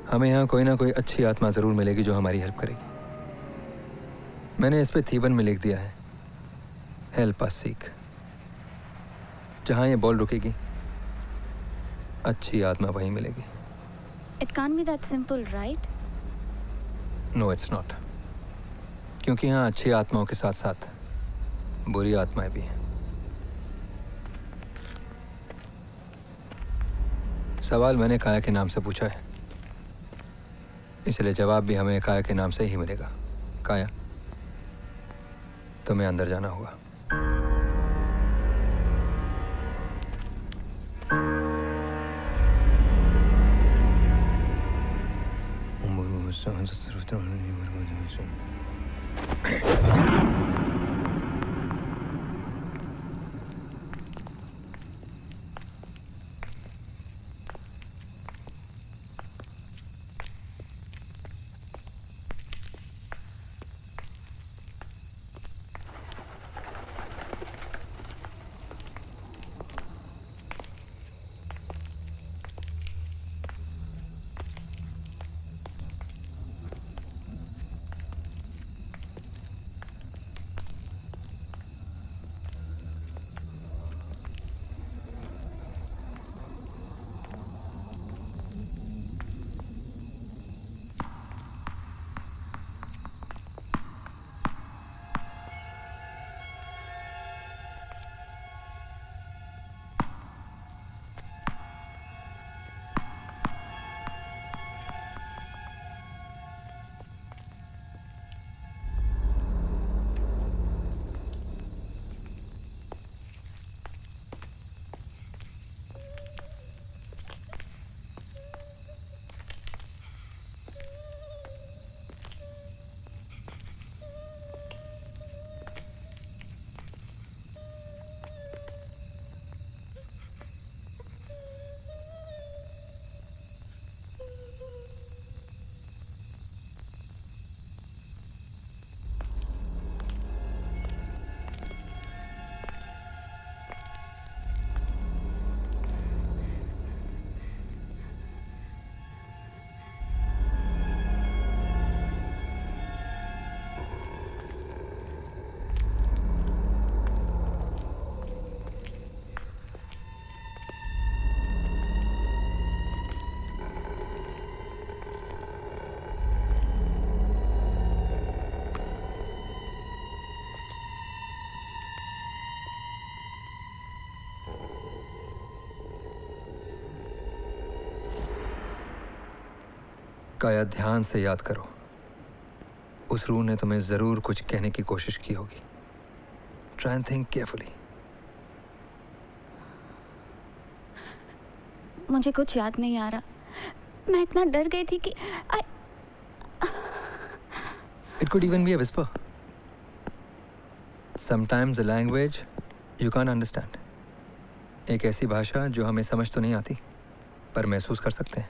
हमें यहाँ कोई ना कोई अच्छी आत्मा ज़रूर मिलेगी जो हमारी हेल्प करेगी। मैंने इस पे थीवन में लिख दिया है, हेल्प अस सीक। जहाँ ये बॉल रुकेगी अच्छी आत्मा वहीं मिलेगी। It can't be that simple, right? No it's not, क्योंकि यहाँ अच्छी आत्माओं के साथ साथ बुरी आत्माएं भी हैं। सवाल मैंने काया के नाम से पूछा है, इसलिए जवाब भी हमें काया के नाम से ही मिलेगा। काया, तुम्हें अंदर जाना होगा। काया, ध्यान से याद करो, उस रूह ने तुम्हें जरूर कुछ कहने की कोशिश की होगी। Try and think carefully. मुझे कुछ याद नहीं आ रहा। मैं इतना डर गई थी कि It could even be a whisper. Sometimes a language you can't understand. एक ऐसी भाषा जो हमें समझ तो नहीं आती, पर महसूस कर सकते हैं।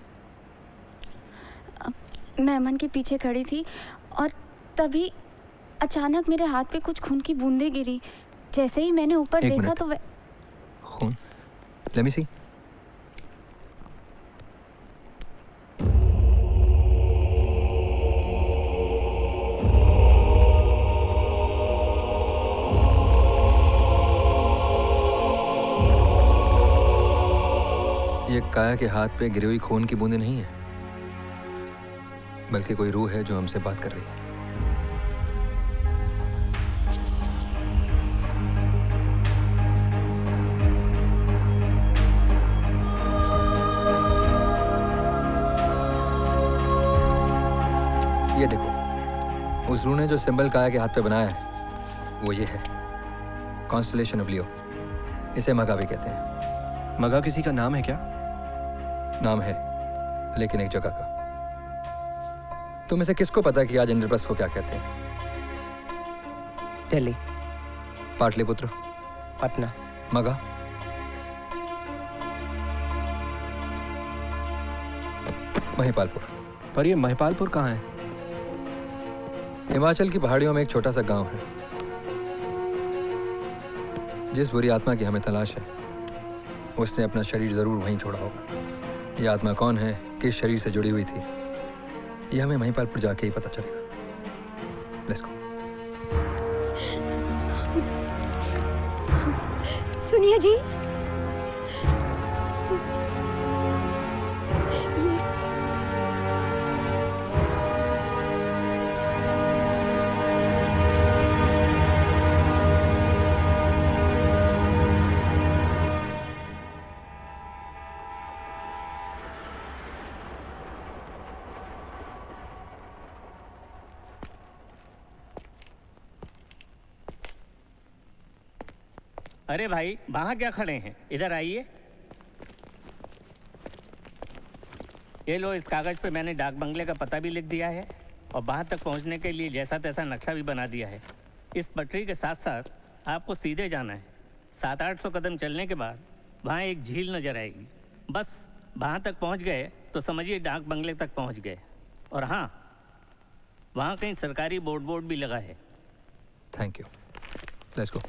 मैं अमन के पीछे खड़ी थी और तभी अचानक मेरे हाथ पे कुछ खून की बूंदें गिरी। जैसे ही मैंने ऊपर देखा तो खून? Let me see. ये काया के हाथ पे गिरी हुई खून की बूंदें नहीं है, बल्कि कोई रूह है जो हमसे बात कर रही है। ये देखो, उस रूह ने जो सिंबल काया के हाथ पे बनाया है वो ये है, कॉन्स्टलेशन ऑफ लियो। इसे मगा भी कहते हैं। मगा किसी का नाम है क्या? नाम है, लेकिन एक जगह का। तुम इसे किसको पता कि आज इंद्रप्रस्थ को क्या कहते हैं? दिल्ली, पाटलिपुत्र, पटना, मगा महिपालपुर। पर ये महिपालपुर कहाँ है? हिमाचल की पहाड़ियों में एक छोटा सा गांव है। जिस बुरी आत्मा की हमें तलाश है उसने अपना शरीर जरूर वहीं छोड़ा होगा। ये आत्मा कौन है, किस शरीर से जुड़ी हुई थी, ये हमें महिपालपुर जाके ही पता चलेगा। Let's go. सुनिए जी, अरे भाई, वहां क्या खड़े हैं? इधर आइए। ये लो, इस कागज पे मैंने डाक बंगले का पता भी लिख दिया है और वहां तक पहुंचने के लिए जैसा तैसा नक्शा भी बना दिया है। इस पटरी के साथ साथ आपको सीधे जाना है। 700-800 कदम चलने के बाद वहाँ एक झील नजर आएगी। बस वहाँ तक पहुँच गए तो समझिए डाक बंगले तक पहुँच गए। और हाँ, वहाँ कहीं सरकारी बोर्ड भी लगा है। Thank you. Let's go.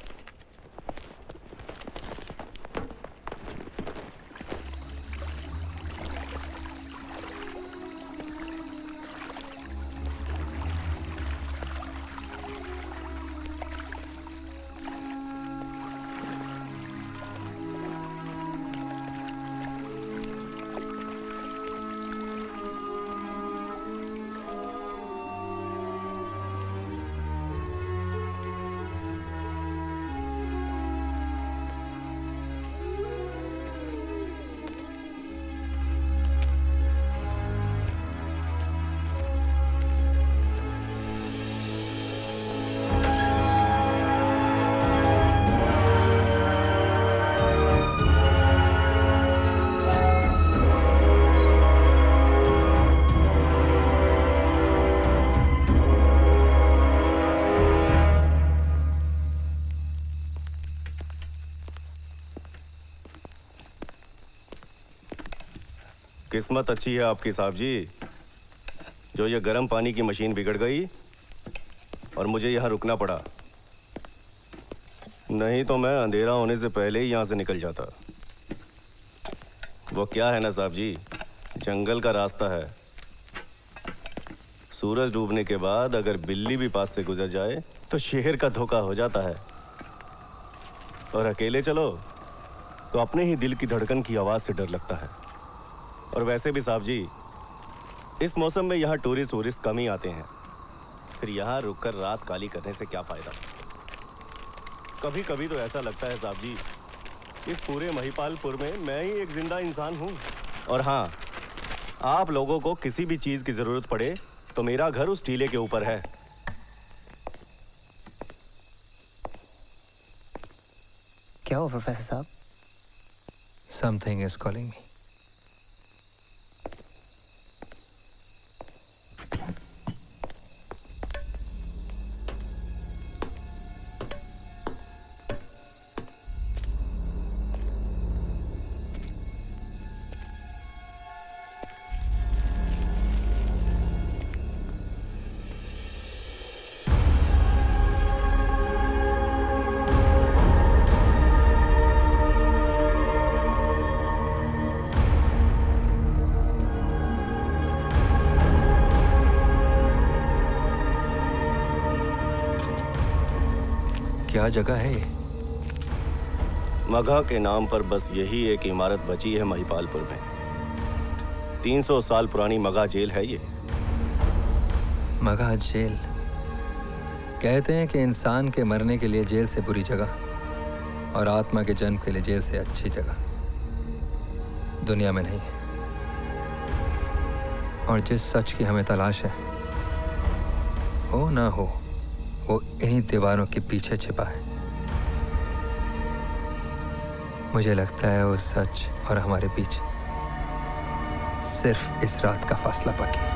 किस्मत अच्छी है आपकी साहब जी, जो ये गर्म पानी की मशीन बिगड़ गई और मुझे यहाँ रुकना पड़ा। नहीं तो मैं अंधेरा होने से पहले ही यहाँ से निकल जाता। वो क्या है ना साहब जी, जंगल का रास्ता है। सूरज डूबने के बाद अगर बिल्ली भी पास से गुजर जाए तो शेर का धोखा हो जाता है। और अकेले चलो तो अपने ही दिल की धड़कन की आवाज़ से डर लगता है। और वैसे भी साहब जी, इस मौसम में यहाँ टूरिस्ट कम ही आते हैं। फिर यहाँ रुककर रात काली करने से क्या फ़ायदा। कभी कभी तो ऐसा लगता है साहब जी, इस पूरे महिपालपुर में मैं ही एक जिंदा इंसान हूँ। और हाँ, आप लोगों को किसी भी चीज़ की ज़रूरत पड़े तो मेरा घर उस टीले के ऊपर है। क्या हुआ प्रोफेसर साहब? Something is calling me. क्या जगह है ये? मगहा के नाम पर बस यही एक इमारत बची है महिपालपुर में। 300 साल पुरानी मगहा जेल है ये। मगहा जेल? कहते हैं कि इंसान के मरने के लिए जेल से बुरी जगह और आत्मा के जन्म के लिए जेल से अच्छी जगह दुनिया में नहीं है। और जिस सच की हमें तलाश है, हो ना हो, वो इन्हीं दीवारों के पीछे छिपा है। मुझे लगता है वो सच और हमारे बीच सिर्फ इस रात का फासला बाकी है।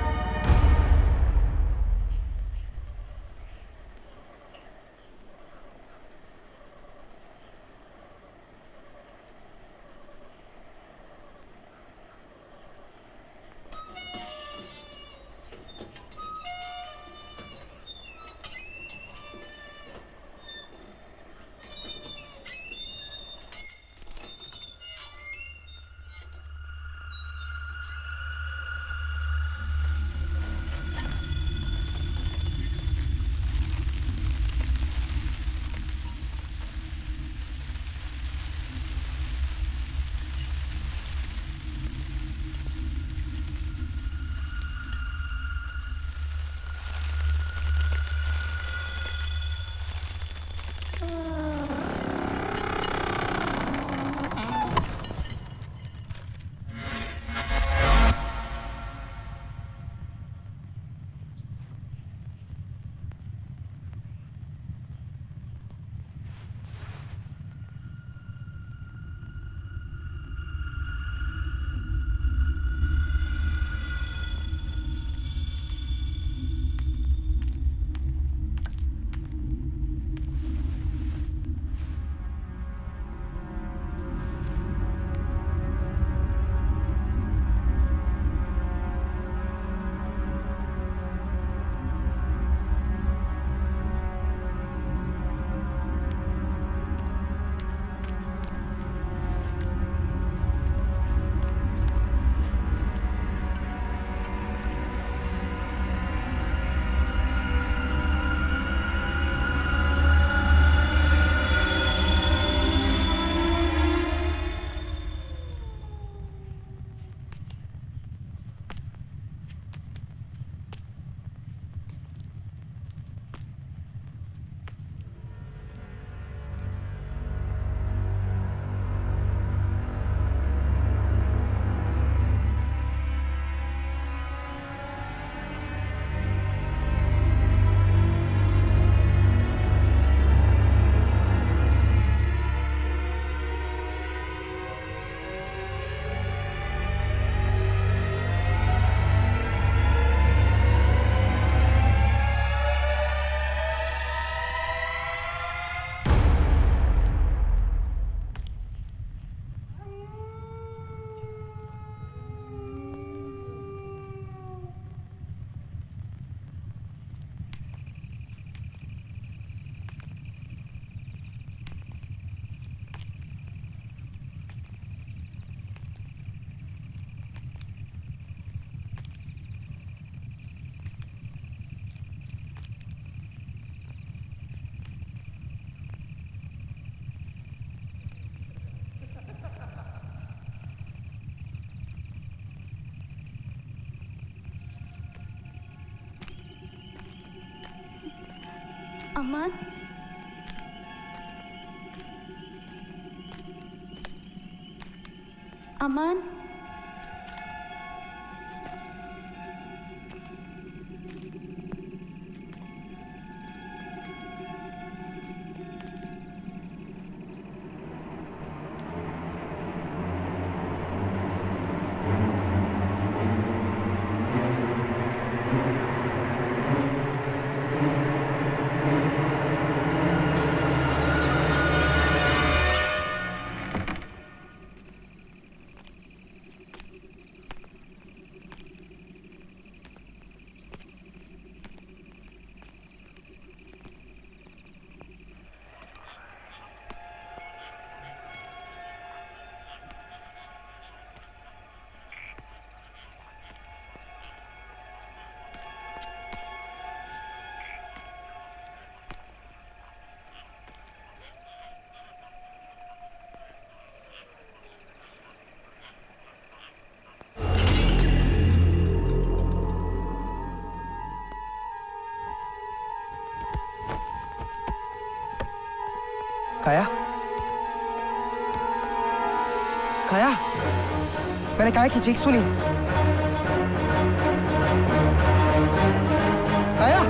अमन, अमन, काया, काया, मैंने काया की चीख सुनी। काया,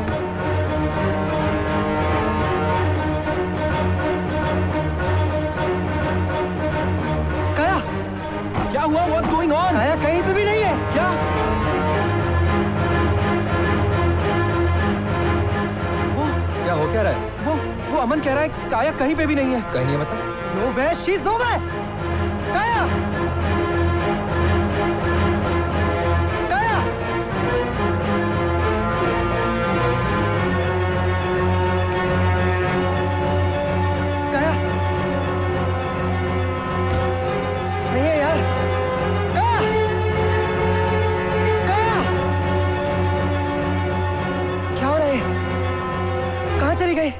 काया, क्या हुआ? What's going on? काया कहीं पे भी नहीं है। क्या? क्या हो क्या रहा है? वो अमन कह रहा है काया कहीं पे भी नहीं है। कहीं नहीं है मतलब? No way, she is no way. Kaya, Kaya, काया, नहीं है यार। काया, काया, क्या हो रहा है? कहाँ चली गई?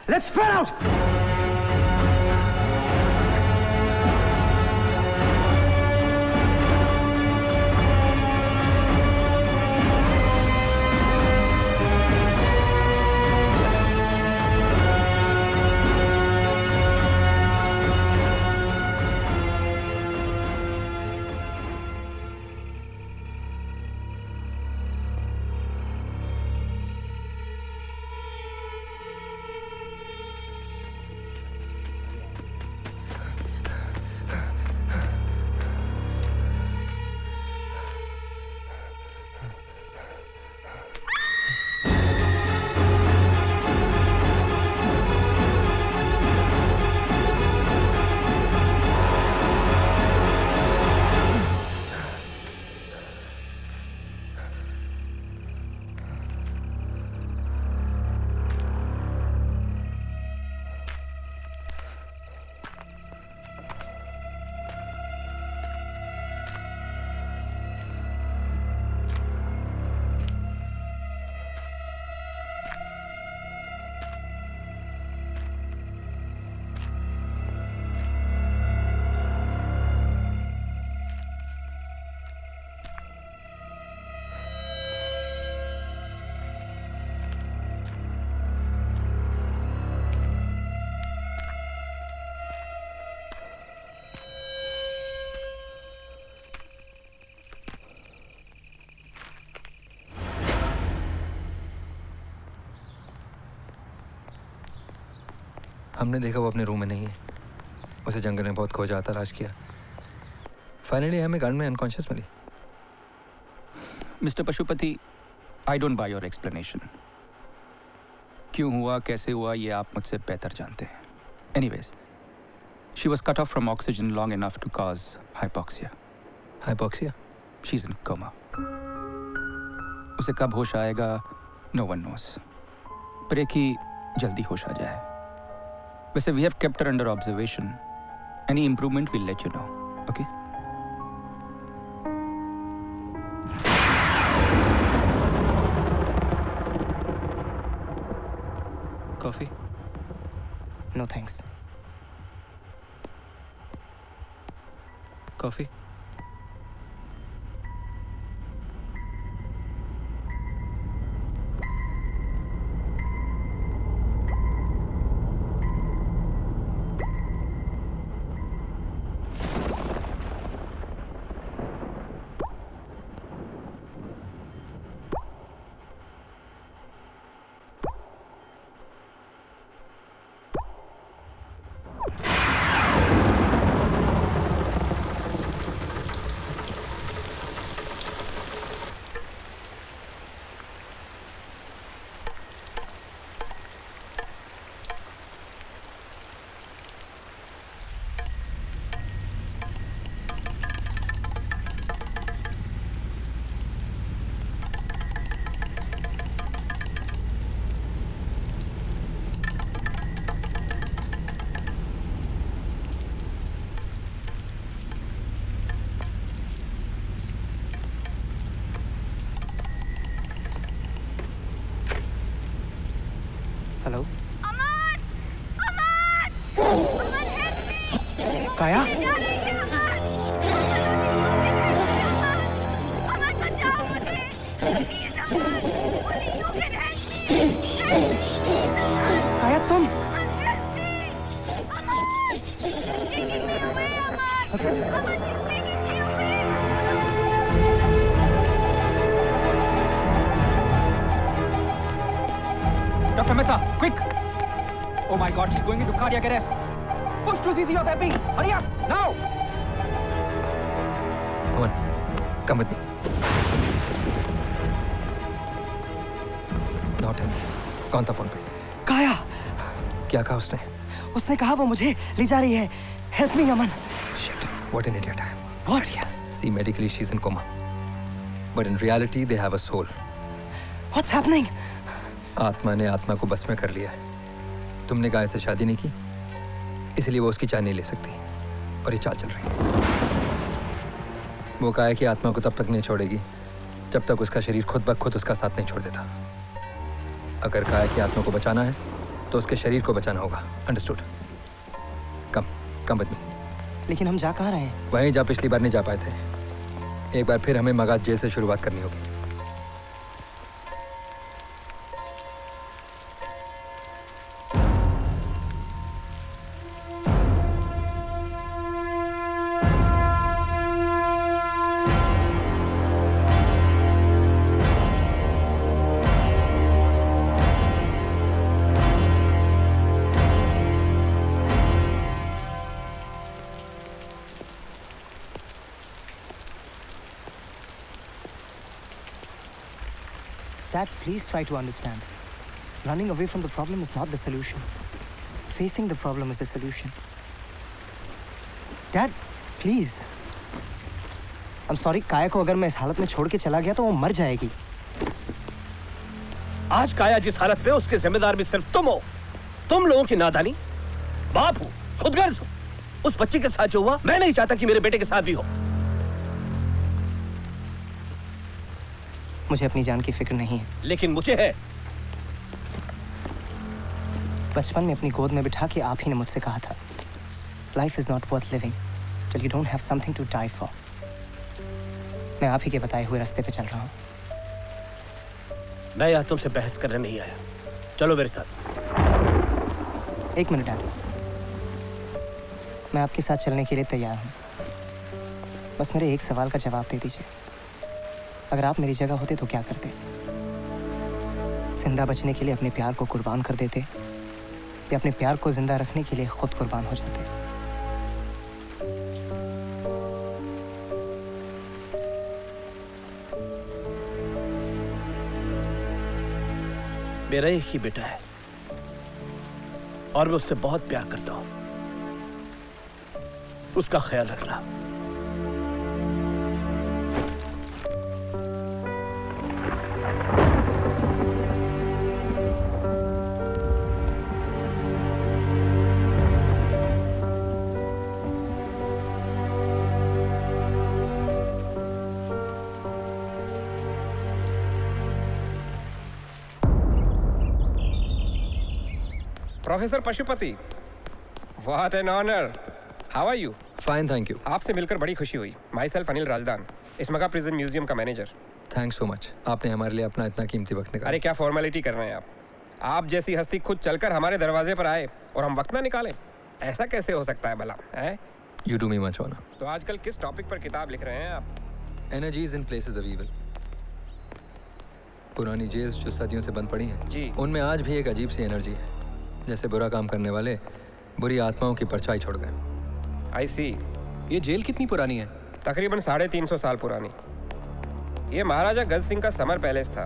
Let's spread out! हमने देखा वो अपने रूम में नहीं है। उसे जंगल में बहुत खोजा तलाश किया। फाइनली हमें गार्डन में अनकॉन्शियस मिली। Mister Pashupati, I don't buy your explanation. क्यों हुआ, कैसे हुआ, ये आप मुझसे बेहतर जानते हैं। Anyways, she was cut off from oxygen long enough to cause hypoxia. Hypoxia? She is in coma. उसे कब होश आएगा, नो वन नोस। प्रे कि जल्दी होश आ जाए। वैसे we have kept her under observation. Any improvement we'll let you know. Okay? Coffee? No thanks. Coffee? Hello काया काया तुम Dr. Mehta, quick! Oh my God, she's going into cardiac arrest. Push to CC of Epi. Hurry up, now! Aman, come with me. Not him. कौन था phone पे? काया क्या कहा उसने? उसने कहा वो मुझे ले जा रही है. Help me, Aman. Shit, what an idiot I am. What? See, medically she's in coma. But in reality, they have a soul. What's happening? आत्मा ने आत्मा को बस में कर लिया है. तुमने गाय से शादी नहीं की, इसलिए वो उसकी जान नहीं ले सकती. और ये चाल चल रही है. वो गाय की आत्मा को तब तक नहीं छोड़ेगी जब तक उसका शरीर खुद ब खुद उसका साथ नहीं छोड़ देता. अगर गाय की आत्मा को बचाना है तो उसके शरीर को बचाना होगा. अंडरस्टूड? Come with me. लेकिन हम जा कहाँ रहे हैं? वहीं जहाँ पिछली बार नहीं जा पाए थे. एक बार फिर हमें मगाध जेल से शुरुआत करनी होगी. Dad, please try to understand. Running away from the problem is not the solution. Facing the problem is the solution. Dad, please. I'm sorry, काया को अगर मैं इस हालत में छोड़ के चला गया तो वो मर जाएगी. आज काया जिस हालत में उसके जिम्मेदार भी सिर्फ तुम हो. तुम लोगों की नादानी. बाप हो, खुदगर्ज हो. उस बच्ची के साथ जो हुआ, मैं नहीं चाहता कि मेरे बेटे के साथ भी हो. मुझे अपनी जान की फिक्र नहीं है. लेकिन मुझे है. बचपन में अपनी गोद में बिठा के आप ही ने मुझसे कहा था, life is not worth living till you don't have something to die for. मैं आप ही के बताए हुए रास्ते पे चल रहा हूँ. मैं यहाँ तुमसे बहस करने नहीं आया. चलो मेरे साथ. एक मिनट डैडी, मैं आपके साथ चलने के लिए तैयार हूँ. बस मेरे एक सवाल का जवाब दे दीजिए. अगर आप मेरी जगह होते तो क्या करते? जिंदा बचने के लिए अपने प्यार को कुर्बान कर देते या अपने प्यार को जिंदा रखने के लिए खुद कुर्बान हो जाते? मेरा एक ही बेटा है और मैं उससे बहुत प्यार करता हूं. उसका ख्याल रखना. Professor Pashupati, what an honour. How are you? Fine, thank you. आपसे मिलकर बड़ी खुशी हुई। माई सेल्फ अनिल राजदान, इसमगा प्रिजन म्यूजियम का मैनेजर। थैंक्स सो मच, आपने हमारे लिए अपना इतना कीमती वक्त निकाला। अरे क्या फॉर्मेलिटी कर रहे हैं आप जैसी हस्ती खुद चलकर हमारे दरवाजे पर आए और हम वक्त ना निकालें, ऐसा कैसे हो सकता है भला? है you do me much honour. तो आजकल किस टॉपिक पर किताब लिख रहे हैं आप? Energies in places of evil. पुरानी जेल्स जो सदियों से बंद पड़ी हैं जी, उनमें आज भी एक अजीब सी एनर्जी है, जैसे बुरा काम करने वाले बुरी आत्माओं की परछाई छोड़ गए। आई सी। ये जेल कितनी पुरानी है? तकरीबन 350 साल पुरानी। ये महाराजा गज सिंह का समर पैलेस था।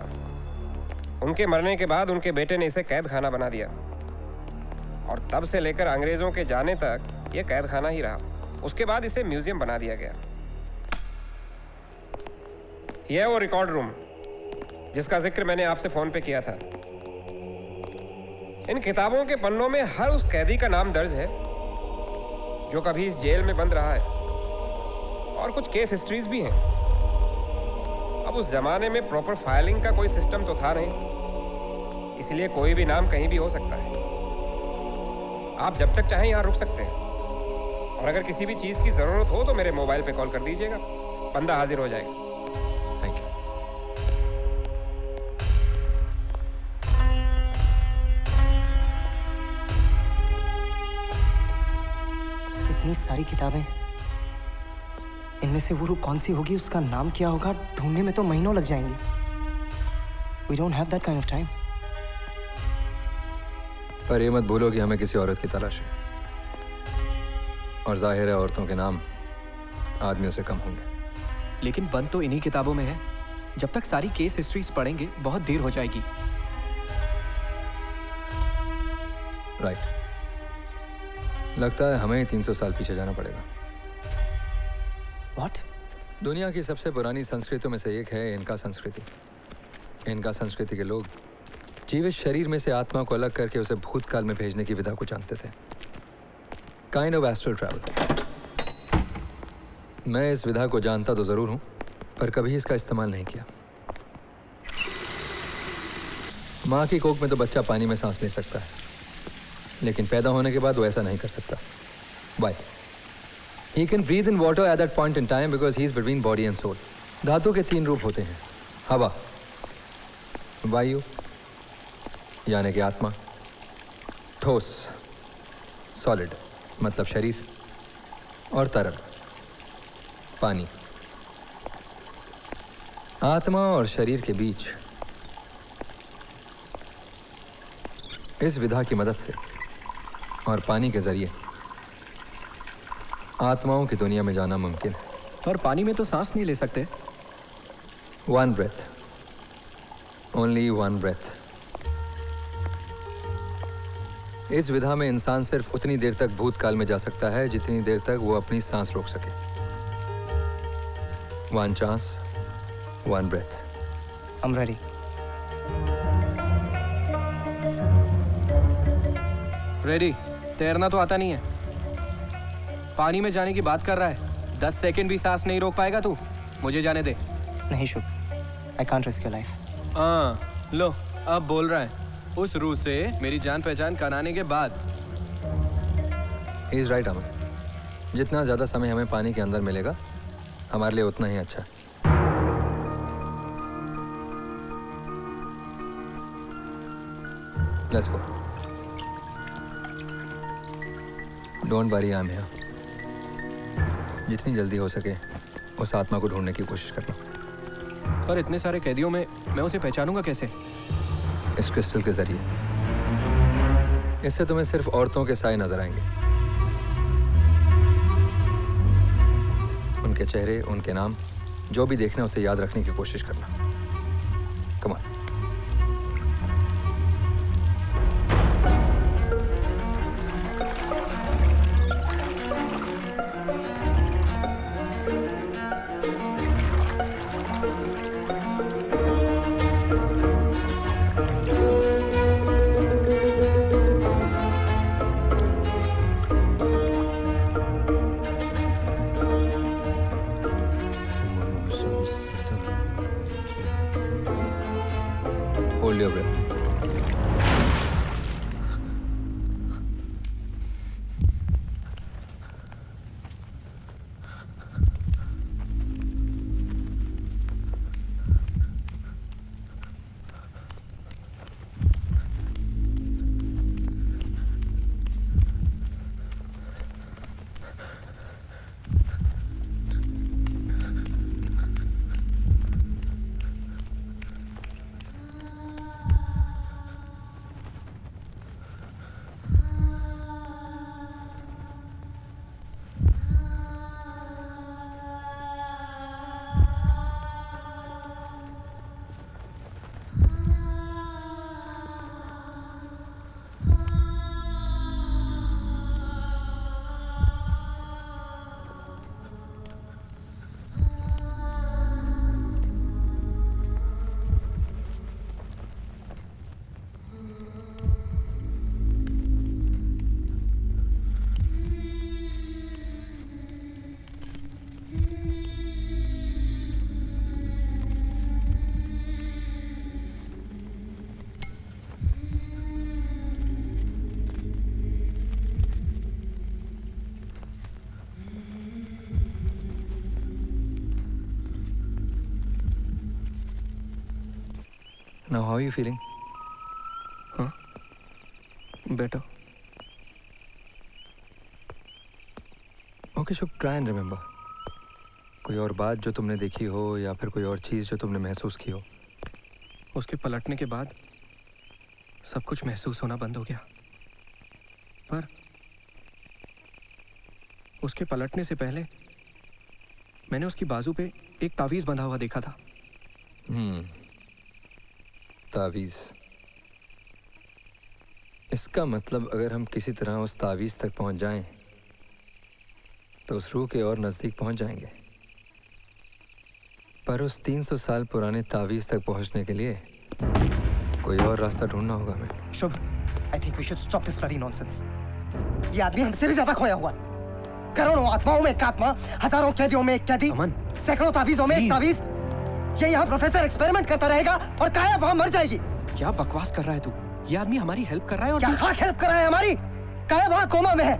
उनके मरने के बाद उनके बेटे ने इसे कैद खाना बना दिया और तब से लेकर अंग्रेजों के जाने तक ये कैद खाना ही रहा। उसके बाद इसे म्यूजियम बना दिया गया। यह वो रिकॉर्ड रूम जिसका जिक्र मैंने आपसे फोन पे किया था। इन किताबों के पन्नों में हर उस कैदी का नाम दर्ज है जो कभी इस जेल में बंद रहा है, और कुछ केस हिस्ट्रीज भी हैं। अब उस जमाने में प्रॉपर फाइलिंग का कोई सिस्टम तो था नहीं, इसलिए कोई भी नाम कहीं भी हो सकता है। आप जब तक चाहें यहाँ रुक सकते हैं, और अगर किसी भी चीज़ की ज़रूरत हो तो मेरे मोबाइल पे कॉल कर दीजिएगा, बंदा हाजिर हो जाएगा। Thank you. इतनी सारी किताबें, इनमें से वो रूह कौन सी होगी, उसका नाम क्या होगा, ढूंढने में तो महीनों लग जाएंगे। We don't have that kind of time. पर ये मत भूलो कि हमें किसी औरत की तलाश है, और जाहिर है औरतों के नाम आदमियों से कम होंगे। लेकिन बंद तो इन्हीं किताबों में है। जब तक सारी केस हिस्ट्रीज पढ़ेंगे बहुत देर हो जाएगी। राइट। लगता है हमें 300 साल पीछे जाना पड़ेगा। What? दुनिया की सबसे पुरानी संस्कृतियों में से एक है इनका संस्कृति। इनका संस्कृति के लोग जीवित शरीर में से आत्मा को अलग करके उसे भूतकाल में भेजने की विधा को जानते थे। Kind of astral travel. मैं इस विधा को जानता तो जरूर हूं, पर कभी इसका इस्तेमाल नहीं किया। माँ की कोख में तो बच्चा पानी में सांस ले सकता है, लेकिन पैदा होने के बाद वो ऐसा नहीं कर सकता। Why? He can breathe in water at that point in time because he is between body and soul. धातु के 3 रूप होते हैं: हवा, वायु यानी कि आत्मा, ठोस सॉलिड मतलब शरीर, और तरल पानी। आत्मा और शरीर के बीच इस विधा की मदद से और पानी के जरिए आत्माओं की दुनिया में जाना मुमकिन है। और पानी में तो सांस नहीं ले सकते। 1 breath, only 1 breath। इस विधा में इंसान सिर्फ उतनी देर तक भूतकाल में जा सकता है जितनी देर तक वो अपनी सांस रोक सके। 1 chance, 1 breath। I'm ready। Ready. तैरना तो आता नहीं है, पानी में जाने की बात कर रहा है। 10 सेकंड भी सांस नहीं रोक पाएगा तू। मुझे जाने दे। नहीं शुभ, I can't risk your life। हाँ लो, अब बोल रहा है। उस रूह से मेरी जान पहचान कराने के बाद। He is right अमन। जितना ज़्यादा समय हमें पानी के अंदर मिलेगा हमारे लिए उतना ही अच्छा। Let's go। Don't worry, I'm here। जितनी जल्दी हो सके उस आत्मा को ढूंढने की कोशिश करना। पर इतने सारे कैदियों में मैं उसे पहचानूंगा कैसे? इस क्रिस्टल के जरिए। इससे तुम्हें सिर्फ औरतों के साए नजर आएंगे। उनके चेहरे, उनके नाम, जो भी देखना उसे याद रखने की कोशिश करना। Come on. Now how are you feeling? Huh? Better. Okay, Shubh, try and remember. कोई और बात जो तुमने देखी हो या फिर कोई और चीज़ जो तुमने महसूस की हो। उसके पलटने के बाद सब कुछ महसूस होना बंद हो गया, पर उसके पलटने से पहले मैंने उसकी बाजू पे एक तावीज़ बंधा हुआ देखा था। तावीज़। इसका मतलब अगर हम किसी तरह उस तावीज़ तक पहुंच जाएं तो उस रूह के और नज़दीक पहुंच जाएंगे। पर उस 300 साल पुराने तावीज़ तक पहुंचने के लिए कोई और रास्ता ढूंढना होगा हमें। शुभ, I think we should stop this bloody nonsense. ये आदमी हमसे भी ज्यादा खोया हुआ है। करोड़ों आत्माओं में एक आत्मा, हजारों कैदियों में एक कैदी, सैकड़ों तावीज़ों में एक तावीज़। ये यहाँ प्रोफेसर एक्सपेरिमेंट करता रहेगा और काया वहाँ मर जाएगी। क्या बकवास कर रहा है तू? ये आदमी हमारी हेल्प कर रहा है और क्या हेल्प कर रहा है हमारी? काया वहाँ कोमा में है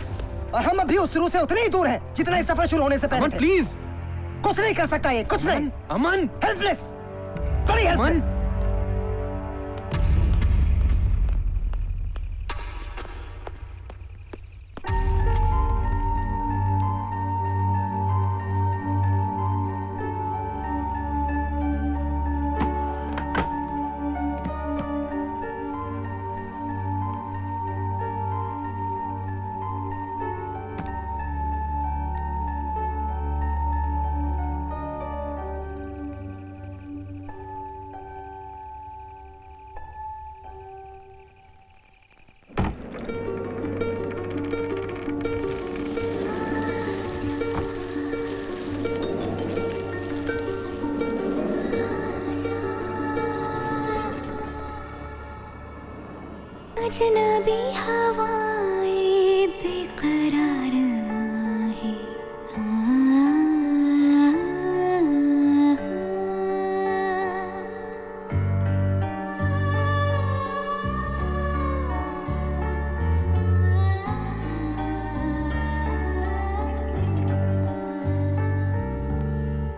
और हम अभी उस रूह से उतने ही दूर हैं जितना इस सफर शुरू होने से पहले। अमन प्लीज, कुछ नहीं कर सकता ये, कुछ नहीं। अमन, हेल्पलेस, बड़ी हेल्पलेस। अजनबी हवाएं बेकरार है,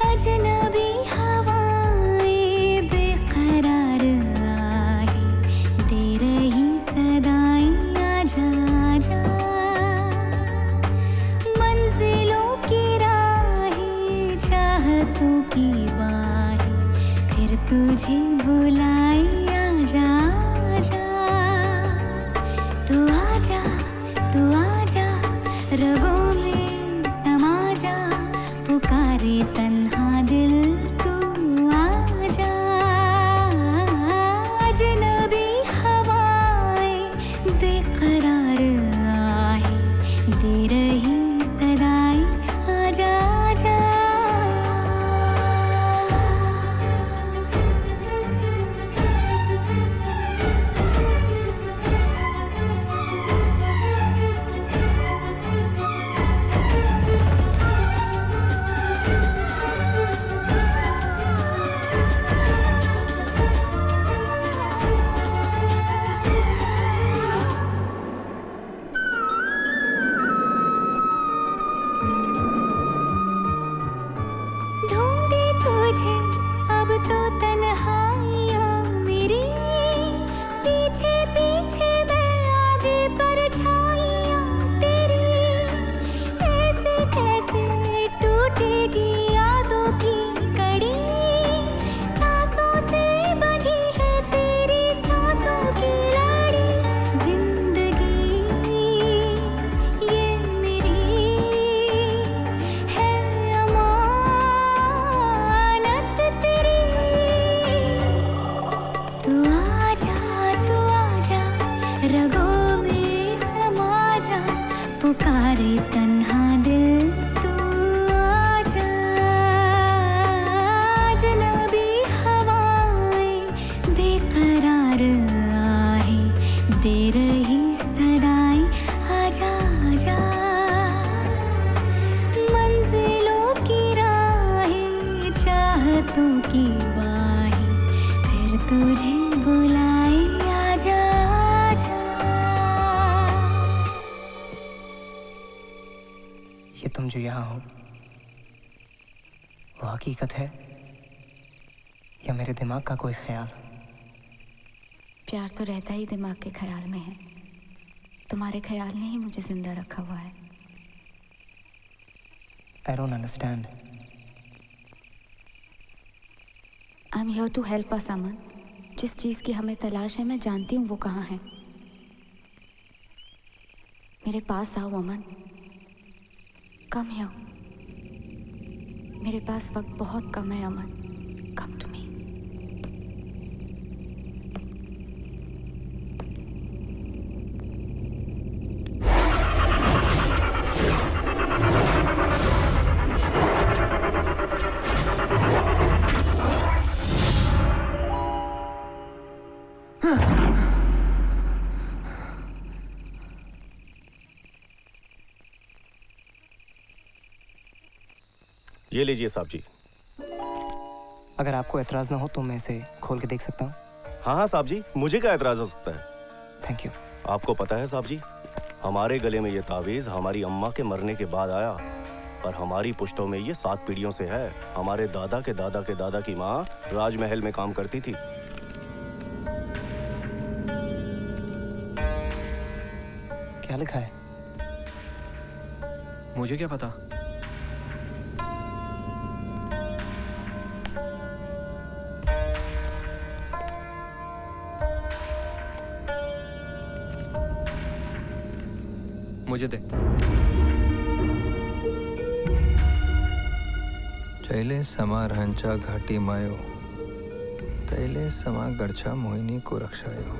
अजनबी हवाएं बेकरार आहे, दे रही सदाएं आजा आजा, मंजिलों की राहें चाहतों की बाहें फिर तुझे बुलाए आजा आजा, तू आजा रगों में समा जा, पुकारे तन्हा दिल तू आजा, अजनबी हवाएं बेकरार आहे, दे रही सदाएं आजा आजा। ढूंढे तुझे अब तो तन्हाइयाँ मेरी, पीछे पीछे मैं आगे परछाइयाँ तेरी, ऐसे कैसे टूटेगी यादों की कड़ी, सांसों से बंधी है तेरी सांसों की लड़ी, जिंदगी ये मेरी है अमानत तेरी, तू आजा रगों में समा जा, पुकारे तन्हा दिल तू आजा, अजनबी हवाएं बेकरार आहे, दे रही सदाएं आजा आजा, मंजिलों की राहें चाहतों की बाहें फिर तुझे बुलाए आजा आजा। ये तुम जो यहाँ हो वो हकीकत है या मेरे दिमाग का कोई ख्याल? प्यार तो रहता ही दिमाग के ख्याल में है। तुम्हारे ख्याल ने ही मुझे जिंदा रखा हुआ है। I don't understand. I'm here to help us, अमन। जिस चीज की हमें तलाश है मैं जानती हूँ वो कहाँ है। मेरे पास आओ अमन। Come here. मेरे पास वक्त बहुत कम है अमन। Come to me. ये लीजिए साहब जी। अगर आपको एतराज ना हो तो मैं इसे खोल के देख सकता हूँ? हाँ हाँ साहब जी, मुझे क्या एतराज हो सकता है। Thank you. आपको पता है साहब जी, हमारे गले में ये तावीज हमारी अम्मा के मरने के बाद आया, पर हमारी पुश्तों में ये 7 पीढ़ियों से है। हमारे दादा के दादा के दादा की माँ राजमहल में काम करती थी। क्या लिखा है? मुझे क्या पता। मुझे दे। चैले समा रहंचा घाटी मायो, तैले समा गढ़छा मोहिनी को रक्षायो।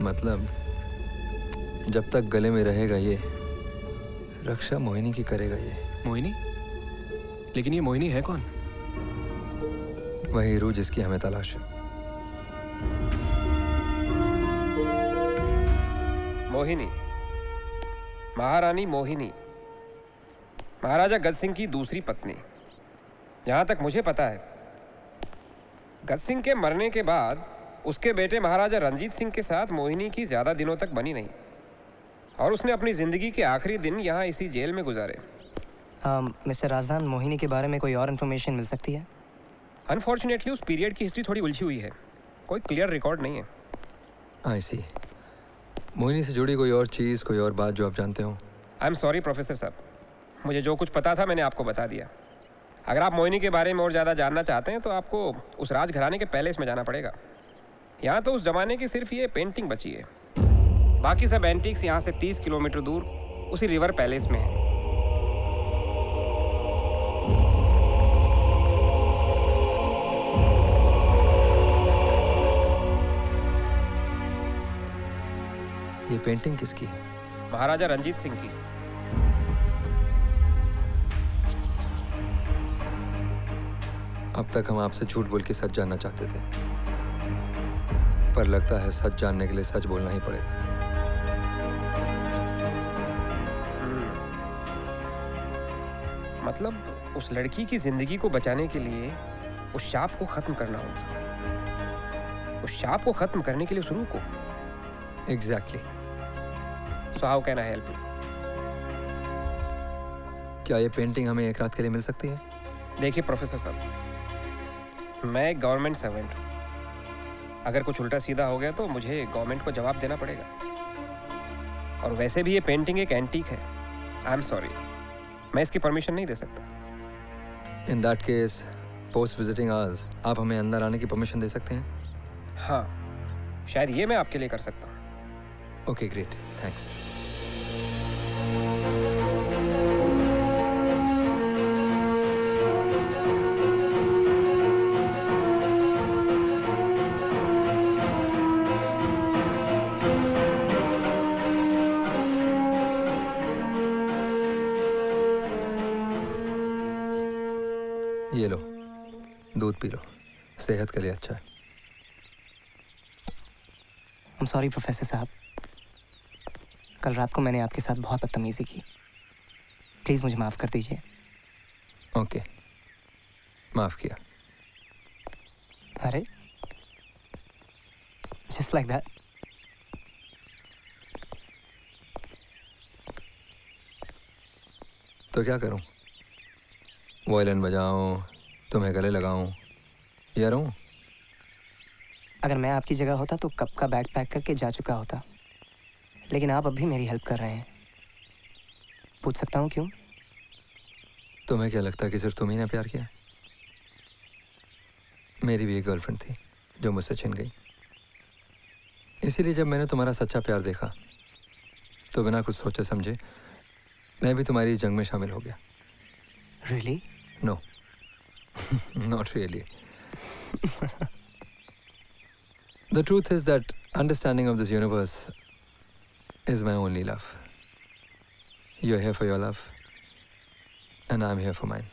मतलब जब तक गले में रहेगा ये, रक्षा मोहिनी की करेगा ये। मोहिनी? लेकिन ये मोहिनी है कौन? वही रूह जिसकी हमें तलाश है। मोहिनी, महारानी मोहिनी, महाराजा गज सिंह की दूसरी पत्नी। जहाँ तक मुझे पता है, गज सिंह के मरने के बाद उसके बेटे महाराजा रंजीत सिंह के साथ मोहिनी की ज़्यादा दिनों तक बनी नहीं, और उसने अपनी ज़िंदगी के आखिरी दिन यहाँ इसी जेल में गुजारे। मिस्टर राजदान, मोहिनी के बारे में कोई और इन्फॉर्मेशन मिल सकती है? अनफॉर्चुनेटली उस पीरियड की हिस्ट्री थोड़ी उलझी हुई है, कोई क्लियर रिकॉर्ड नहीं है। आई सी। मोहिनी से जुड़ी कोई और चीज़, कोई और बात जो आप जानते हो? आई एम सॉरी प्रोफेसर साहब, मुझे जो कुछ पता था मैंने आपको बता दिया। अगर आप मोहिनी के बारे में और ज़्यादा जानना चाहते हैं तो आपको उस राजघराने के पैलेस में जाना पड़ेगा। यहाँ तो उस ज़माने की सिर्फ ये पेंटिंग बची है, बाकी सब एंटीक्स यहाँ से 30 किलोमीटर दूर उसी रिवर पैलेस में है। ये पेंटिंग किसकी है? महाराजा रंजीत सिंह की। अब तक हम आपसे झूठ बोल के सच जानना चाहते थे, पर लगता है सच जानने के लिए सच बोलना ही पड़ेगा। मतलब उस लड़की की जिंदगी को बचाने के लिए उस शाप को खत्म करना होगा। उस शाप को खत्म करने के लिए उस रूह को। Exactly. So how can I help you? क्या ये पेंटिंग हमें एक रात के लिए मिल सकती है? देखिए प्रोफेसर साहब, मैं एक गवर्नमेंट सर्वेंट हूँ। अगर कुछ उल्टा सीधा हो गया तो मुझे गवर्नमेंट को जवाब देना पड़ेगा, और वैसे भी ये पेंटिंग एक एंटीक है। आई एम सॉरी, मैं इसकी परमिशन नहीं दे सकता। In that case, post visiting hours आप हमें अंदर आने की परमिशन दे सकते हैं? हाँ, शायद ये मैं आपके लिए कर सकता हूँ। Okay great, thanks. ये लो, दूध पी लो, सेहत के लिए अच्छा है। I'm sorry प्रोफेसर साहब, कल रात को मैंने आपके साथ बहुत बदतमीजी की। प्लीज मुझे माफ कर दीजिए। ओके, माफ किया। अरे, just like that? तो क्या करूं? वायलिन बजाऊं, तुम्हें गले लगाऊं या रहूं? अगर मैं आपकी जगह होता तो कब का बैग पैक करके जा चुका होता, लेकिन आप अब भी मेरी हेल्प कर रहे हैं। पूछ सकता हूँ क्यों? तुम्हें क्या लगता है कि सिर्फ तुम ही ने प्यार किया? मेरी भी एक गर्लफ्रेंड थी जो मुझसे छिन गई। इसीलिए जब मैंने तुम्हारा सच्चा प्यार देखा तो बिना कुछ सोचे समझे मैं भी तुम्हारी जंग में शामिल हो गया। Really? No, not really. The truth is that understanding of this universe is my only love. You're here for your love, and I'm here for mine.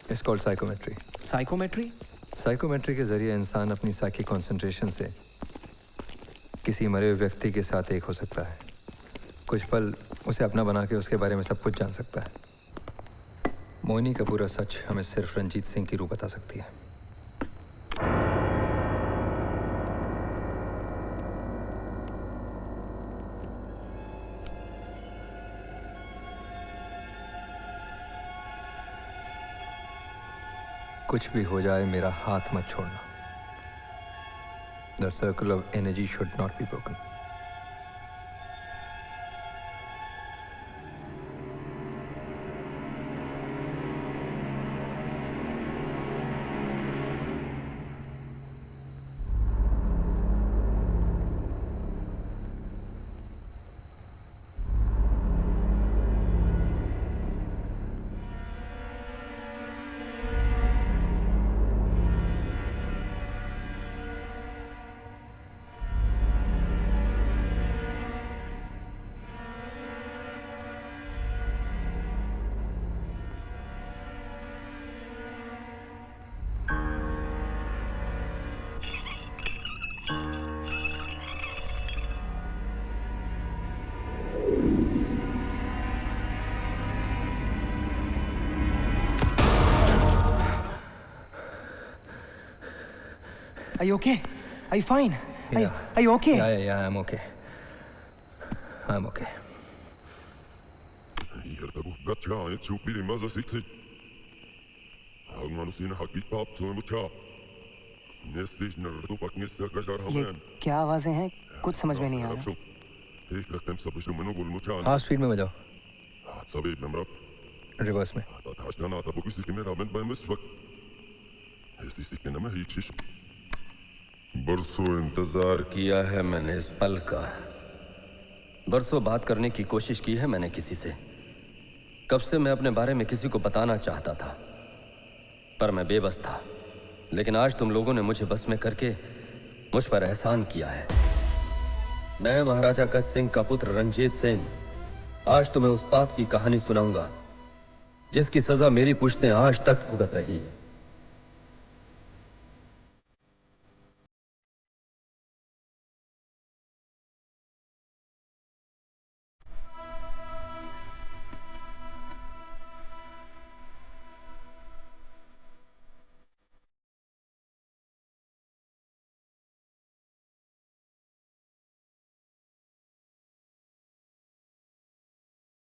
It's called psychometry. Psychometry? Psychometry के जरिए इंसान अपनी psyche concentration से किसी मरे हुए व्यक्ति के साथ एक हो सकता है। कुछ पल उसे अपना बना के उसके बारे में सब कुछ जान सकता है। मोहिनी का पूरा सच हमें सिर्फ रंजीत सिंह की रूह बता सकती है। कुछ भी हो जाए मेरा हाथ मत छोड़ना। The circle of energy should not be broken. Are you okay? Are you fine? Are you okay? Yeah, I'm okay. I'm okay. ये क्या आवाजें हैं? कुछ समझ में नहीं आ रहा। हाँ, स्पीड में बजाओ। रिवर्स में। बरसों इंतजार किया है मैंने इस पल का। बरसों बात करने की कोशिश की है मैंने किसी से। कब से मैं अपने बारे में किसी को बताना चाहता था, पर मैं बेबस था। लेकिन आज तुम लोगों ने मुझे बस में करके मुझ पर एहसान किया है। मैं महाराजा गज सिंह का पुत्र रंजीत सिंह आज तुम्हें उस पाप की कहानी सुनाऊंगा जिसकी सजा मेरी पुश्तें आज तक भुगत रही है।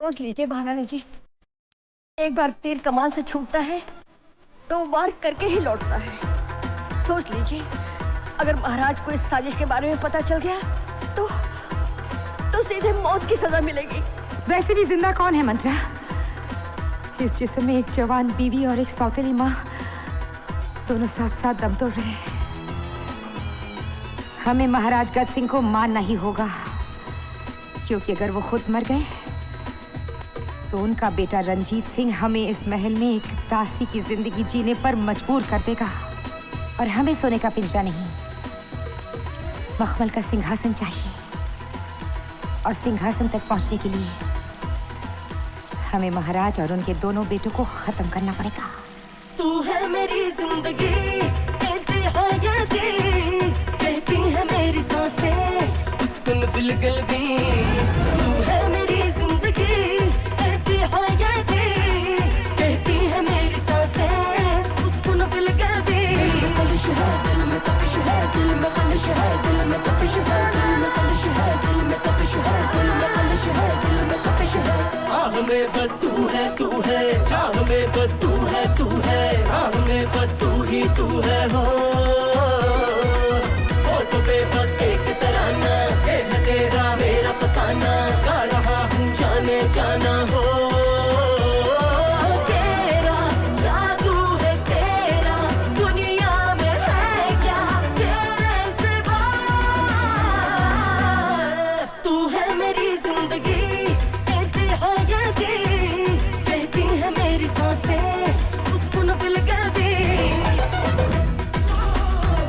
सोच लीजिए महारानी जी, एक बार तीर कमान से छूटता है तो वार करके ही लौटता है। सोच लीजिए, अगर महाराज को इस साजिश के बारे में पता चल गया तो सीधे मौत की सजा मिलेगी। वैसे भी जिंदा कौन है मंत्रा? इस जिस्म में एक जवान बीवी और एक सौतेली माँ दोनों साथ साथ दम तोड़ रहे हैं। हमें महाराज गज सिंह को मानना ही होगा, क्योंकि अगर वो खुद मर गए तो उनका बेटा रंजीत सिंह हमें इस महल में एक दासी की जिंदगी जीने पर मजबूर कर देगा। और हमें सोने का पिंजरा नहीं, मखमल का सिंहासन चाहिए। और सिंहासन तक पहुंचने के लिए हमें महाराज और उनके दोनों बेटों को खत्म करना पड़ेगा। तू है मेरी जिंदगी, कहती है मेरी सांसें उसकुन फिलगल भी। तू है मेरी जिंदगी, कहती है मेरी सांसें उसकुन फिलगल भी। खलिश है दिल में, तपिश है दिल में, खलिश है दिल में, तपिश है दिल में, खलिश है दिल में, तपिश है दिल में, खलिश है दिल में। चाह में बस तू है चाह में बस तू है राह में बस तू ही तू है हो होठ पे बस एक तराना है तेरा मेरा फसाना गा रहा हूँ जाने जाना हो तेरा जादू है तेरा दुनिया में है क्या तेरे सिवा तू है मेरी जिंदगी कहती है मेरी सांसें उसको न फिल कर दी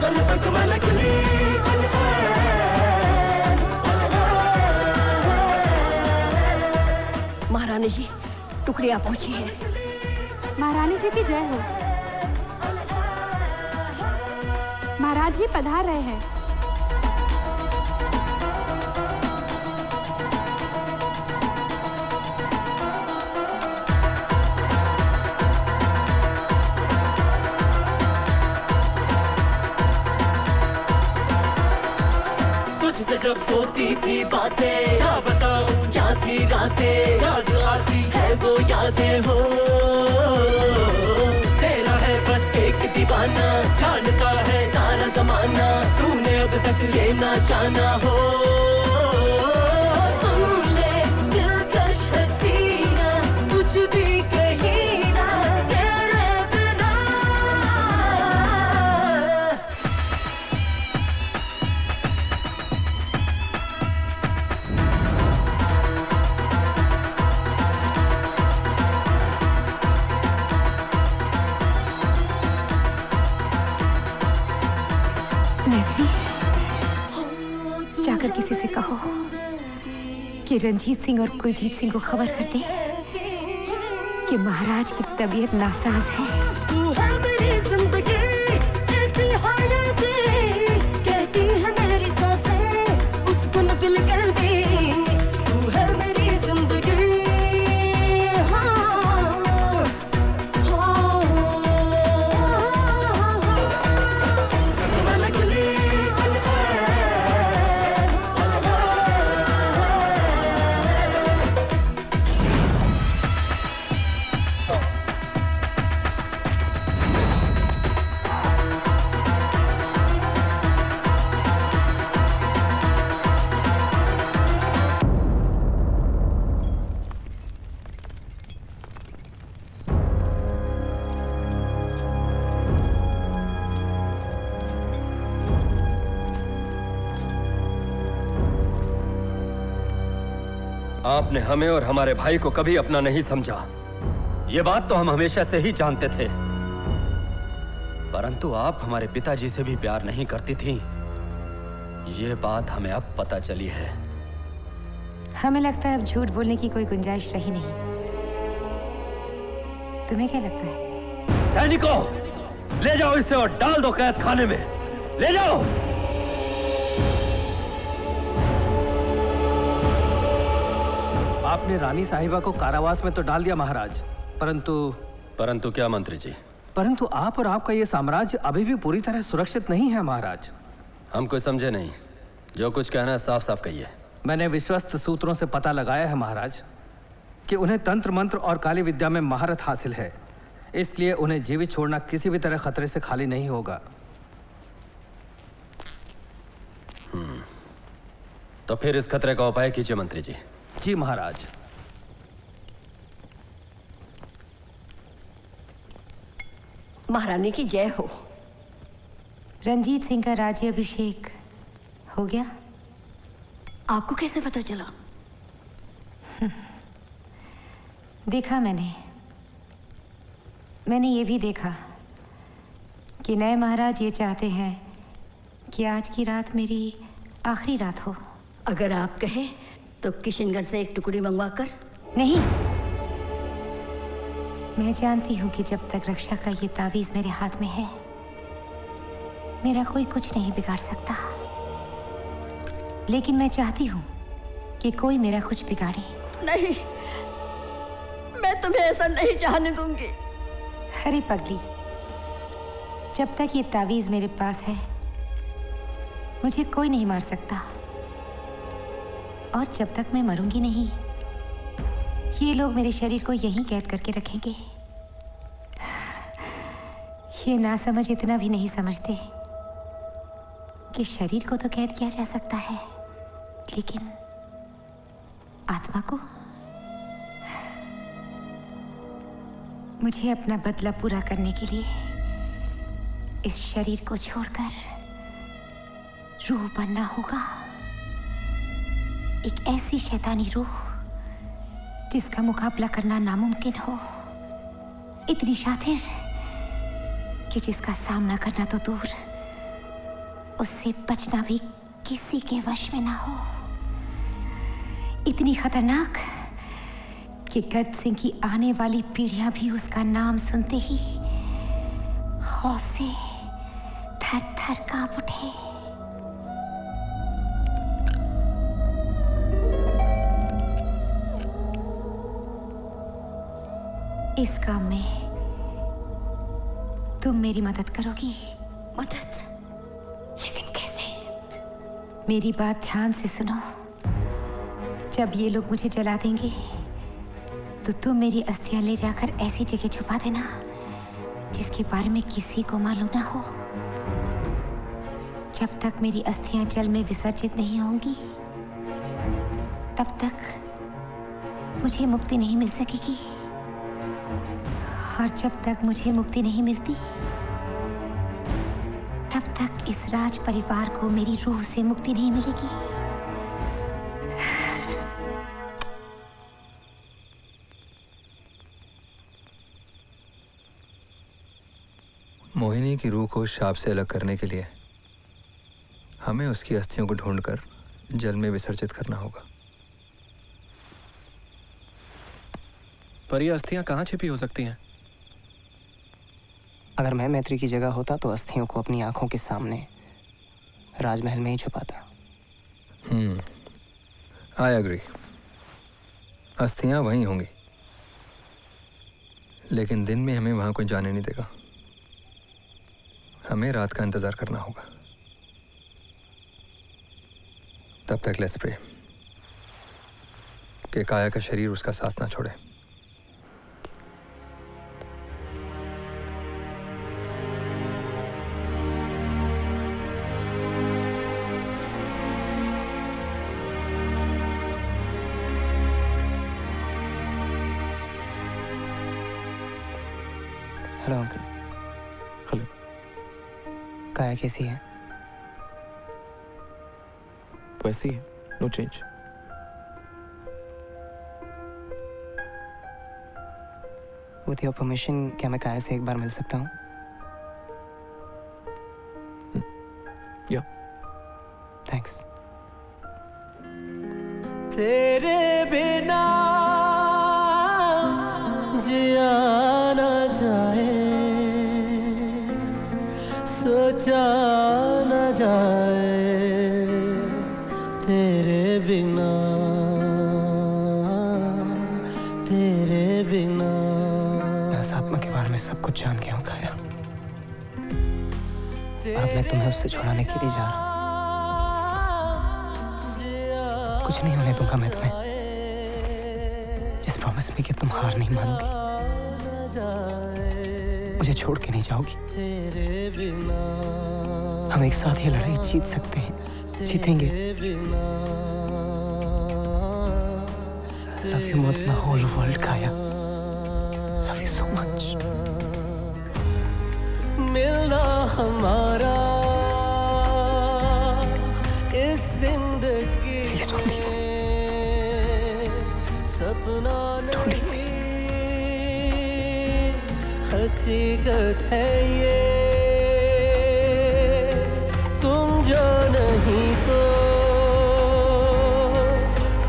गल तक मलक ली महारानी जी टुकड़िया पहुंची है। महारानी जी की जय हो। महाराज जी पधार रहे हैं। तुझसे जब होती थी बातें क्या बताऊं क्या थी रातें याद आती है वो यादें हो तेरा है बस एक दीवाना जानता है सारा जमाना तूने अब तक ये ना जाना हो सुन ले दिलकश हसीना कुछ भी कहीं ना तेरे बिना मैत्री जाकर किसी से कहो कि रंजीत सिंह और कुलजीत सिंह को खबर कर दे कि महाराज की तबीयत नासाज है। तू है मेरी जिंदगी कहती है मेरी सांसें उसको न फिल कर दी तू है मेरी जिंदगी आपने हमें और हमारे भाई को कभी अपना नहीं समझा ये बात तो हम हमेशा से ही जानते थे परंतु आप हमारे पिताजी से भी प्यार नहीं करती थी ये बात हमें अब पता चली है। हमें लगता है अब झूठ बोलने की कोई गुंजाइश रही नहीं। तुम्हें क्या लगता है? सैनिकों ले जाओ इसे और डाल दो कैद खाने में ले जाओ। आपने रानी साहिबा को कारावास में तो डाल दिया महाराज, परंतु क्या मंत्री जी? परंतु आप और आपका ये साम्राज्य अभी भी पूरी तरह सुरक्षित नहीं है महाराज। हम कोई समझे नहीं, जो कुछ कहना है साफ साफ कहिए। मैंने विश्वस्त सूत्रों से पता लगाया है महाराज कि उन्हें तंत्र मंत्र और काली विद्या में महारत हासिल है, इसलिए उन्हें जीवित छोड़ना किसी भी तरह खतरे से खाली नहीं होगा। तो फिर इस खतरे का उपाय कीजिए मंत्री जी। जी महाराज। महारानी की जय हो। रंजीत सिंह का राज्याभिषेक हो गया? आपको कैसे पता चला? देखा मैंने ये भी देखा कि नए महाराज ये चाहते हैं कि आज की रात मेरी आखिरी रात हो। अगर आप कहें तो किशनगढ़ से एक टुकड़ी मंगवाकर। नहीं, मैं जानती हूँ कि जब तक रक्षा का ये तावीज मेरे हाथ में है मेरा कोई कुछ नहीं बिगाड़ सकता, लेकिन मैं चाहती हूँ कि कोई मेरा कुछ बिगाड़े। नहीं, मैं तुम्हें ऐसा नहीं चाहने दूंगी। अरे पगली, जब तक ये तावीज मेरे पास है मुझे कोई नहीं मार सकता, और जब तक मैं मरूंगी नहीं ये लोग मेरे शरीर को यहीं कैद करके रखेंगे। ये ना समझ इतना भी नहीं समझते कि शरीर को तो कैद किया जा सकता है, लेकिन आत्मा को? मुझे अपना बदला पूरा करने के लिए इस शरीर को छोड़कर रूह बनना होगा। एक ऐसी शैतानी रूह जिसका मुकाबला करना नामुमकिन हो, इतनी शातिर कि जिसका सामना करना तो दूर, उससे बचना भी किसी के वश में ना हो। इतनी खतरनाक कि गद सिंह की आने वाली पीढ़ियां भी उसका नाम सुनते ही खौफ से थर थर कांप उठे। इस काम में तुम मेरी मदद करोगी? मदद? लेकिन कैसे? मेरी बात ध्यान से सुनो। जब ये लोग मुझे जला देंगे तो तुम मेरी अस्थियां ले जाकर ऐसी जगह छुपा देना जिसके बारे में किसी को मालूम ना हो। जब तक मेरी अस्थियां जल में विसर्जित नहीं होंगी, तब तक मुझे मुक्ति नहीं मिल सकेगी। और जब तक मुझे मुक्ति नहीं मिलती, तब तक इस राज परिवार को मेरी रूह से मुक्ति नहीं मिलेगी। मोहिनी की रूह को शाप से अलग करने के लिए हमें उसकी अस्थियों को ढूंढकर जल में विसर्जित करना होगा। पर ये अस्थियां कहाँ छिपी हो सकती हैं? अगर मैं मैत्री की जगह होता तो अस्थियों को अपनी आंखों के सामने राजमहल में ही छुपाता। I agree. अस्थियां वहीं होंगी, लेकिन दिन में हमें वहां कोई जाने नहीं देगा। हमें रात का इंतजार करना होगा। तब तक लेट्स प्रे कि काया का शरीर उसका साथ ना छोड़े। Hello uncle. हेलो। काया कैसी है? वैसे ही है, no change. With your permission क्या मैं काया से एक बार मिल सकता हूँ? या। थैंक्स। तेरे बिना जिया न जाए, सोचा न जाए, तेरे बिना, तेरे बिना। मैं उस आत्मा के बारे में सब कुछ जान गया हूँ काया, और अब मैं तुम्हें उससे छुड़ाने के लिए जा रहा हूँ। कुछ नहीं होने दूंगा मैं तुम्हें, जिस प्रॉमिस में कि तुम हार नहीं मानोगी, मुझे छोड़ के नहीं जाओगी। हम एक साथ ये लड़ाई जीत सकते हैं, जीतेंगे। Love you more than the whole world Kaya, love you so much. मिलना हमारा इस जिंदगी सपना नहीं, हकीकत है ये। तुम जो नहीं तो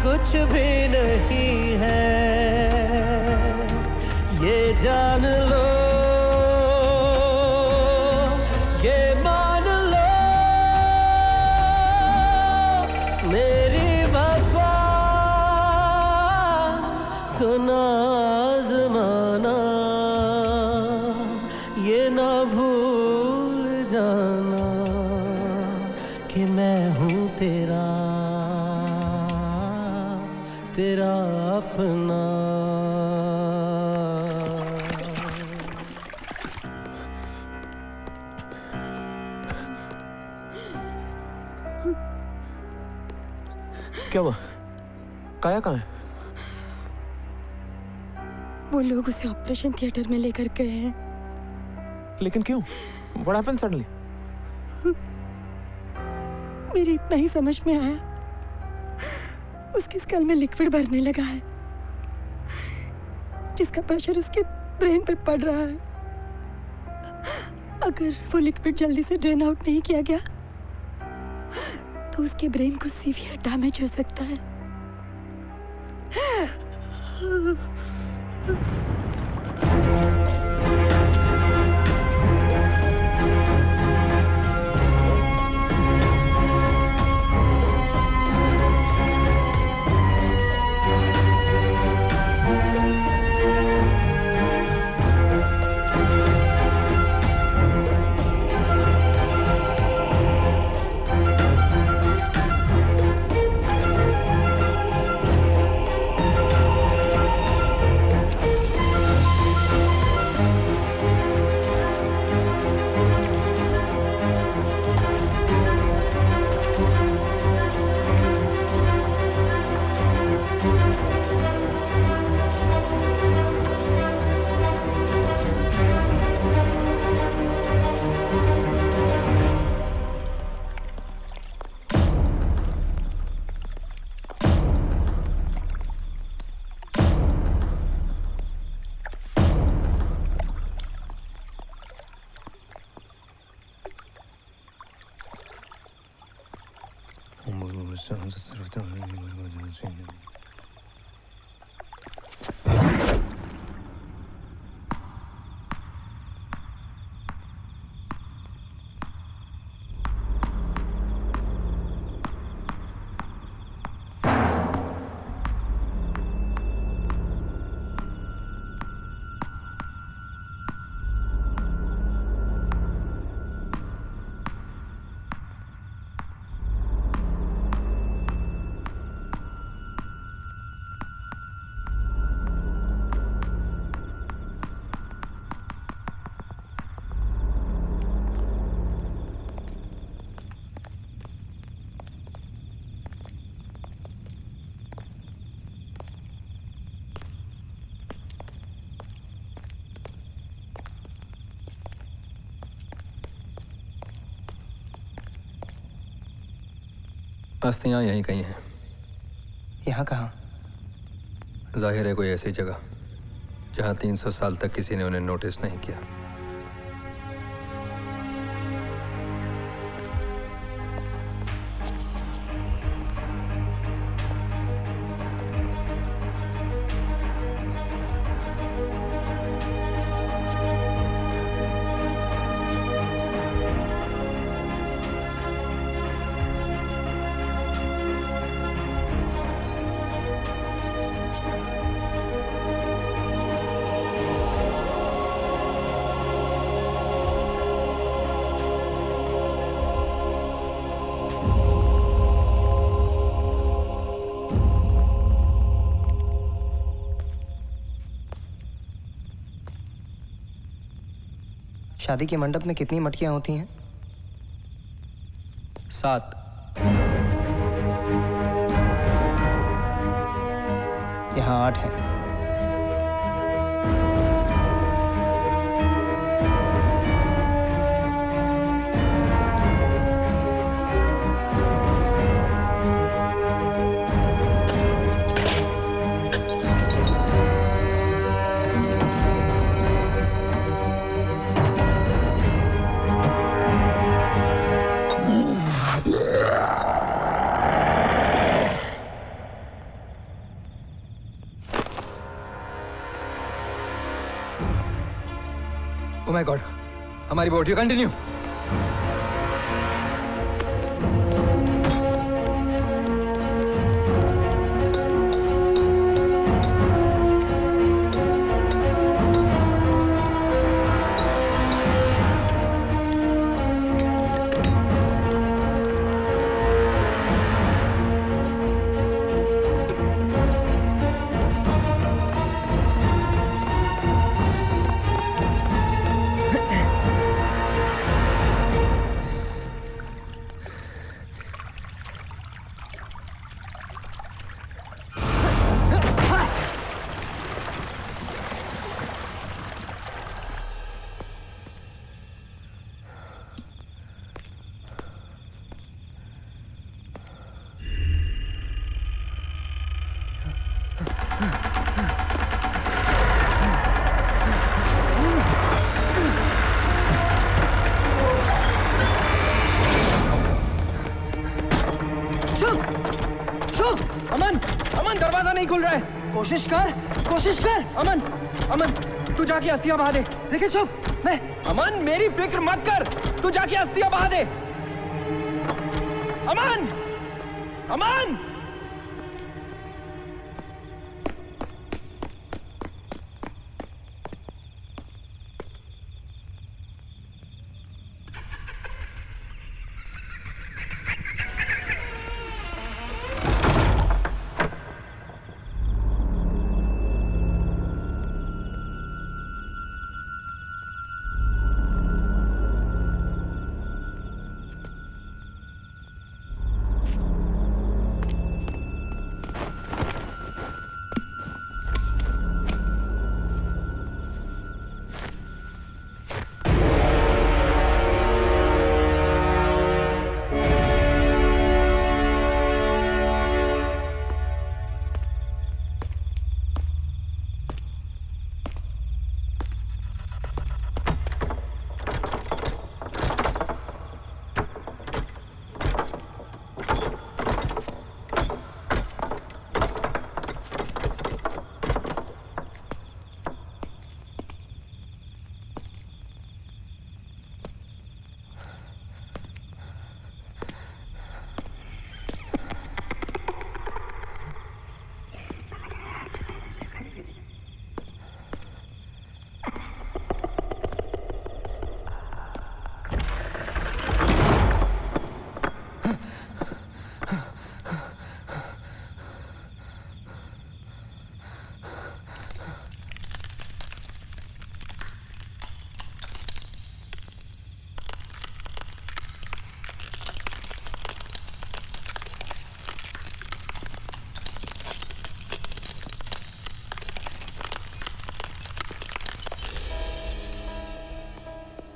कुछ भी नहीं है, ये जान लो, ये मान लो। मेरी वफा को ना आज़माना, ये ना भूल जाना कि मैं हूँ तेरा, तेरा अपना। क्या हुआ? काया कहाँ है? वो लोग उसे ऑपरेशन थिएटर में लेकर गए हैं। लेकिन क्यों? What happened suddenly? मेरी इतना ही समझ में आया, उसके स्कल में लिक्विड भरने लगा है जिसका प्रेशर उसके ब्रेन पे पड़ रहा है। अगर वो लिक्विड जल्दी से ड्रेन आउट नहीं किया गया तो उसके ब्रेन को सीवियर डैमेज हो सकता है। अस्थियाँ यहीं कहीं हैं। यहाँ कहाँ? जाहिर है कोई ऐसी जगह जहाँ 300 साल तक किसी ने उन्हें नोटिस नहीं किया। शादी के मंडप में कितनी मटकियां होती हैं? 7। यहाँ 8 है। Oh my God, हमारी बोट, यू कंटिन्यू। नहीं खुल रहा है। कोशिश कर। अमन, अमन, तू जाके अस्थियां बहा दे। लेकिन चुप, मैं। अमन, मेरी फिक्र मत कर, तू जाके अस्थियां बहा दे। अमन, अमन।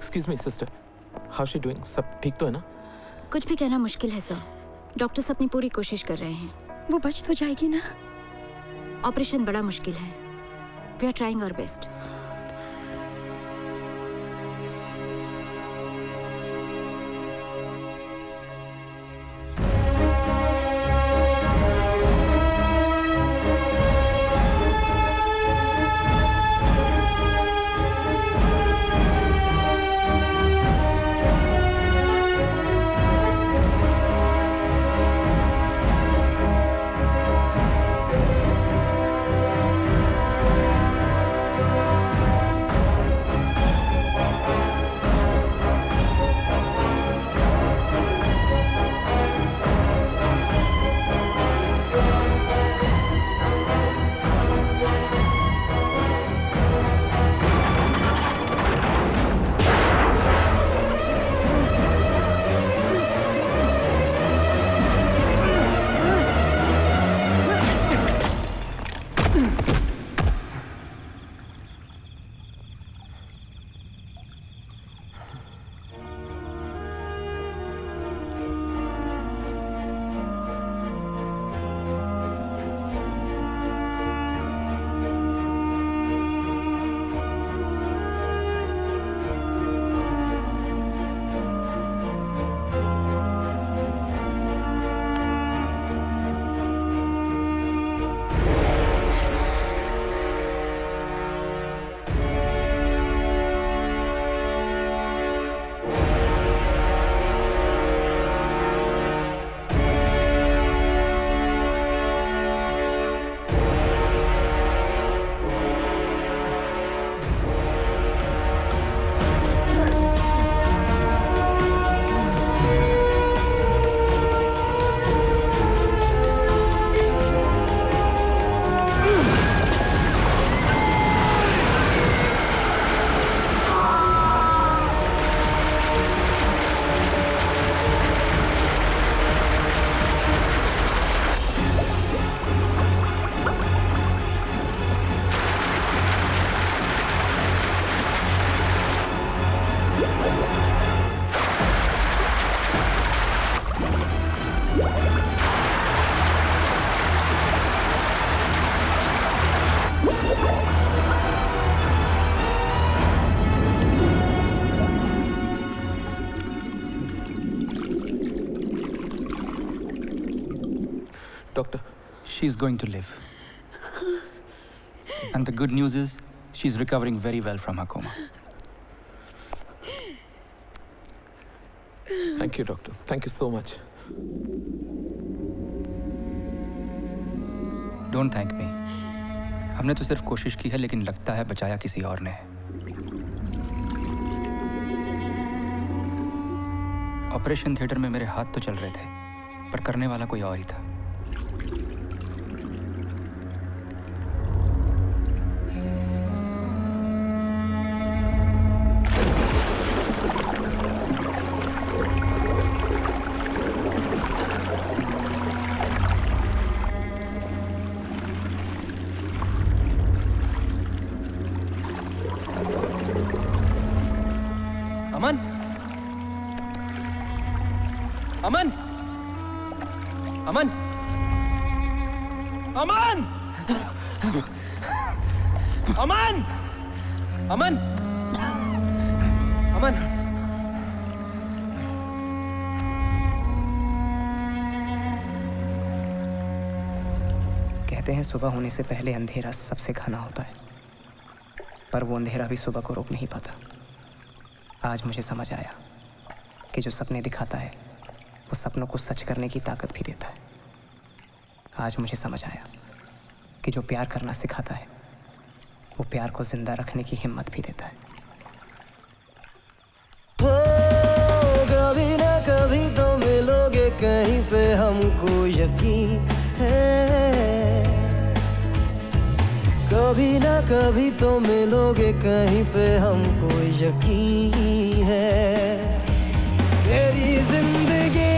Excuse me, sister. How's she doing? सब ठीक तो है ना? कुछ भी कहना मुश्किल है सर। डॉक्टर्स अपनी पूरी कोशिश कर रहे हैं। वो बच तो जाएगी ना? ऑपरेशन बड़ा मुश्किल है। We are trying our best. Doctor, she's going to live. And the good news is, she's recovering very well from her coma. Thank you, doctor. Thank you so much. Don't thank me. हमने तो सिर्फ कोशिश की है, लेकिन लगता है बचाया किसी और ने है। ऑपरेशन थिएटर में मेरे हाथ तो चल रहे थे, पर करने वाला कोई और ही था। अमन, अमन, अमन, अमन, अमन, अमन, अमन। कहते हैं सुबह होने से पहले अंधेरा सबसे घना होता है, पर वो अंधेरा भी सुबह को रोक नहीं पाता। आज मुझे समझ आया कि जो सपने दिखाता है वो सपनों को सच करने की ताकत भी देता है। आज मुझे समझ आया कि जो प्यार करना सिखाता है वो प्यार को जिंदा रखने की हिम्मत भी देता है। हो कभी ना कभी तो मिलोगे कहीं पे, हमको यकीन है। कभी ना कभी तो मिलोगे कहीं पे, हमको यकीन है। तेरी जिंदगी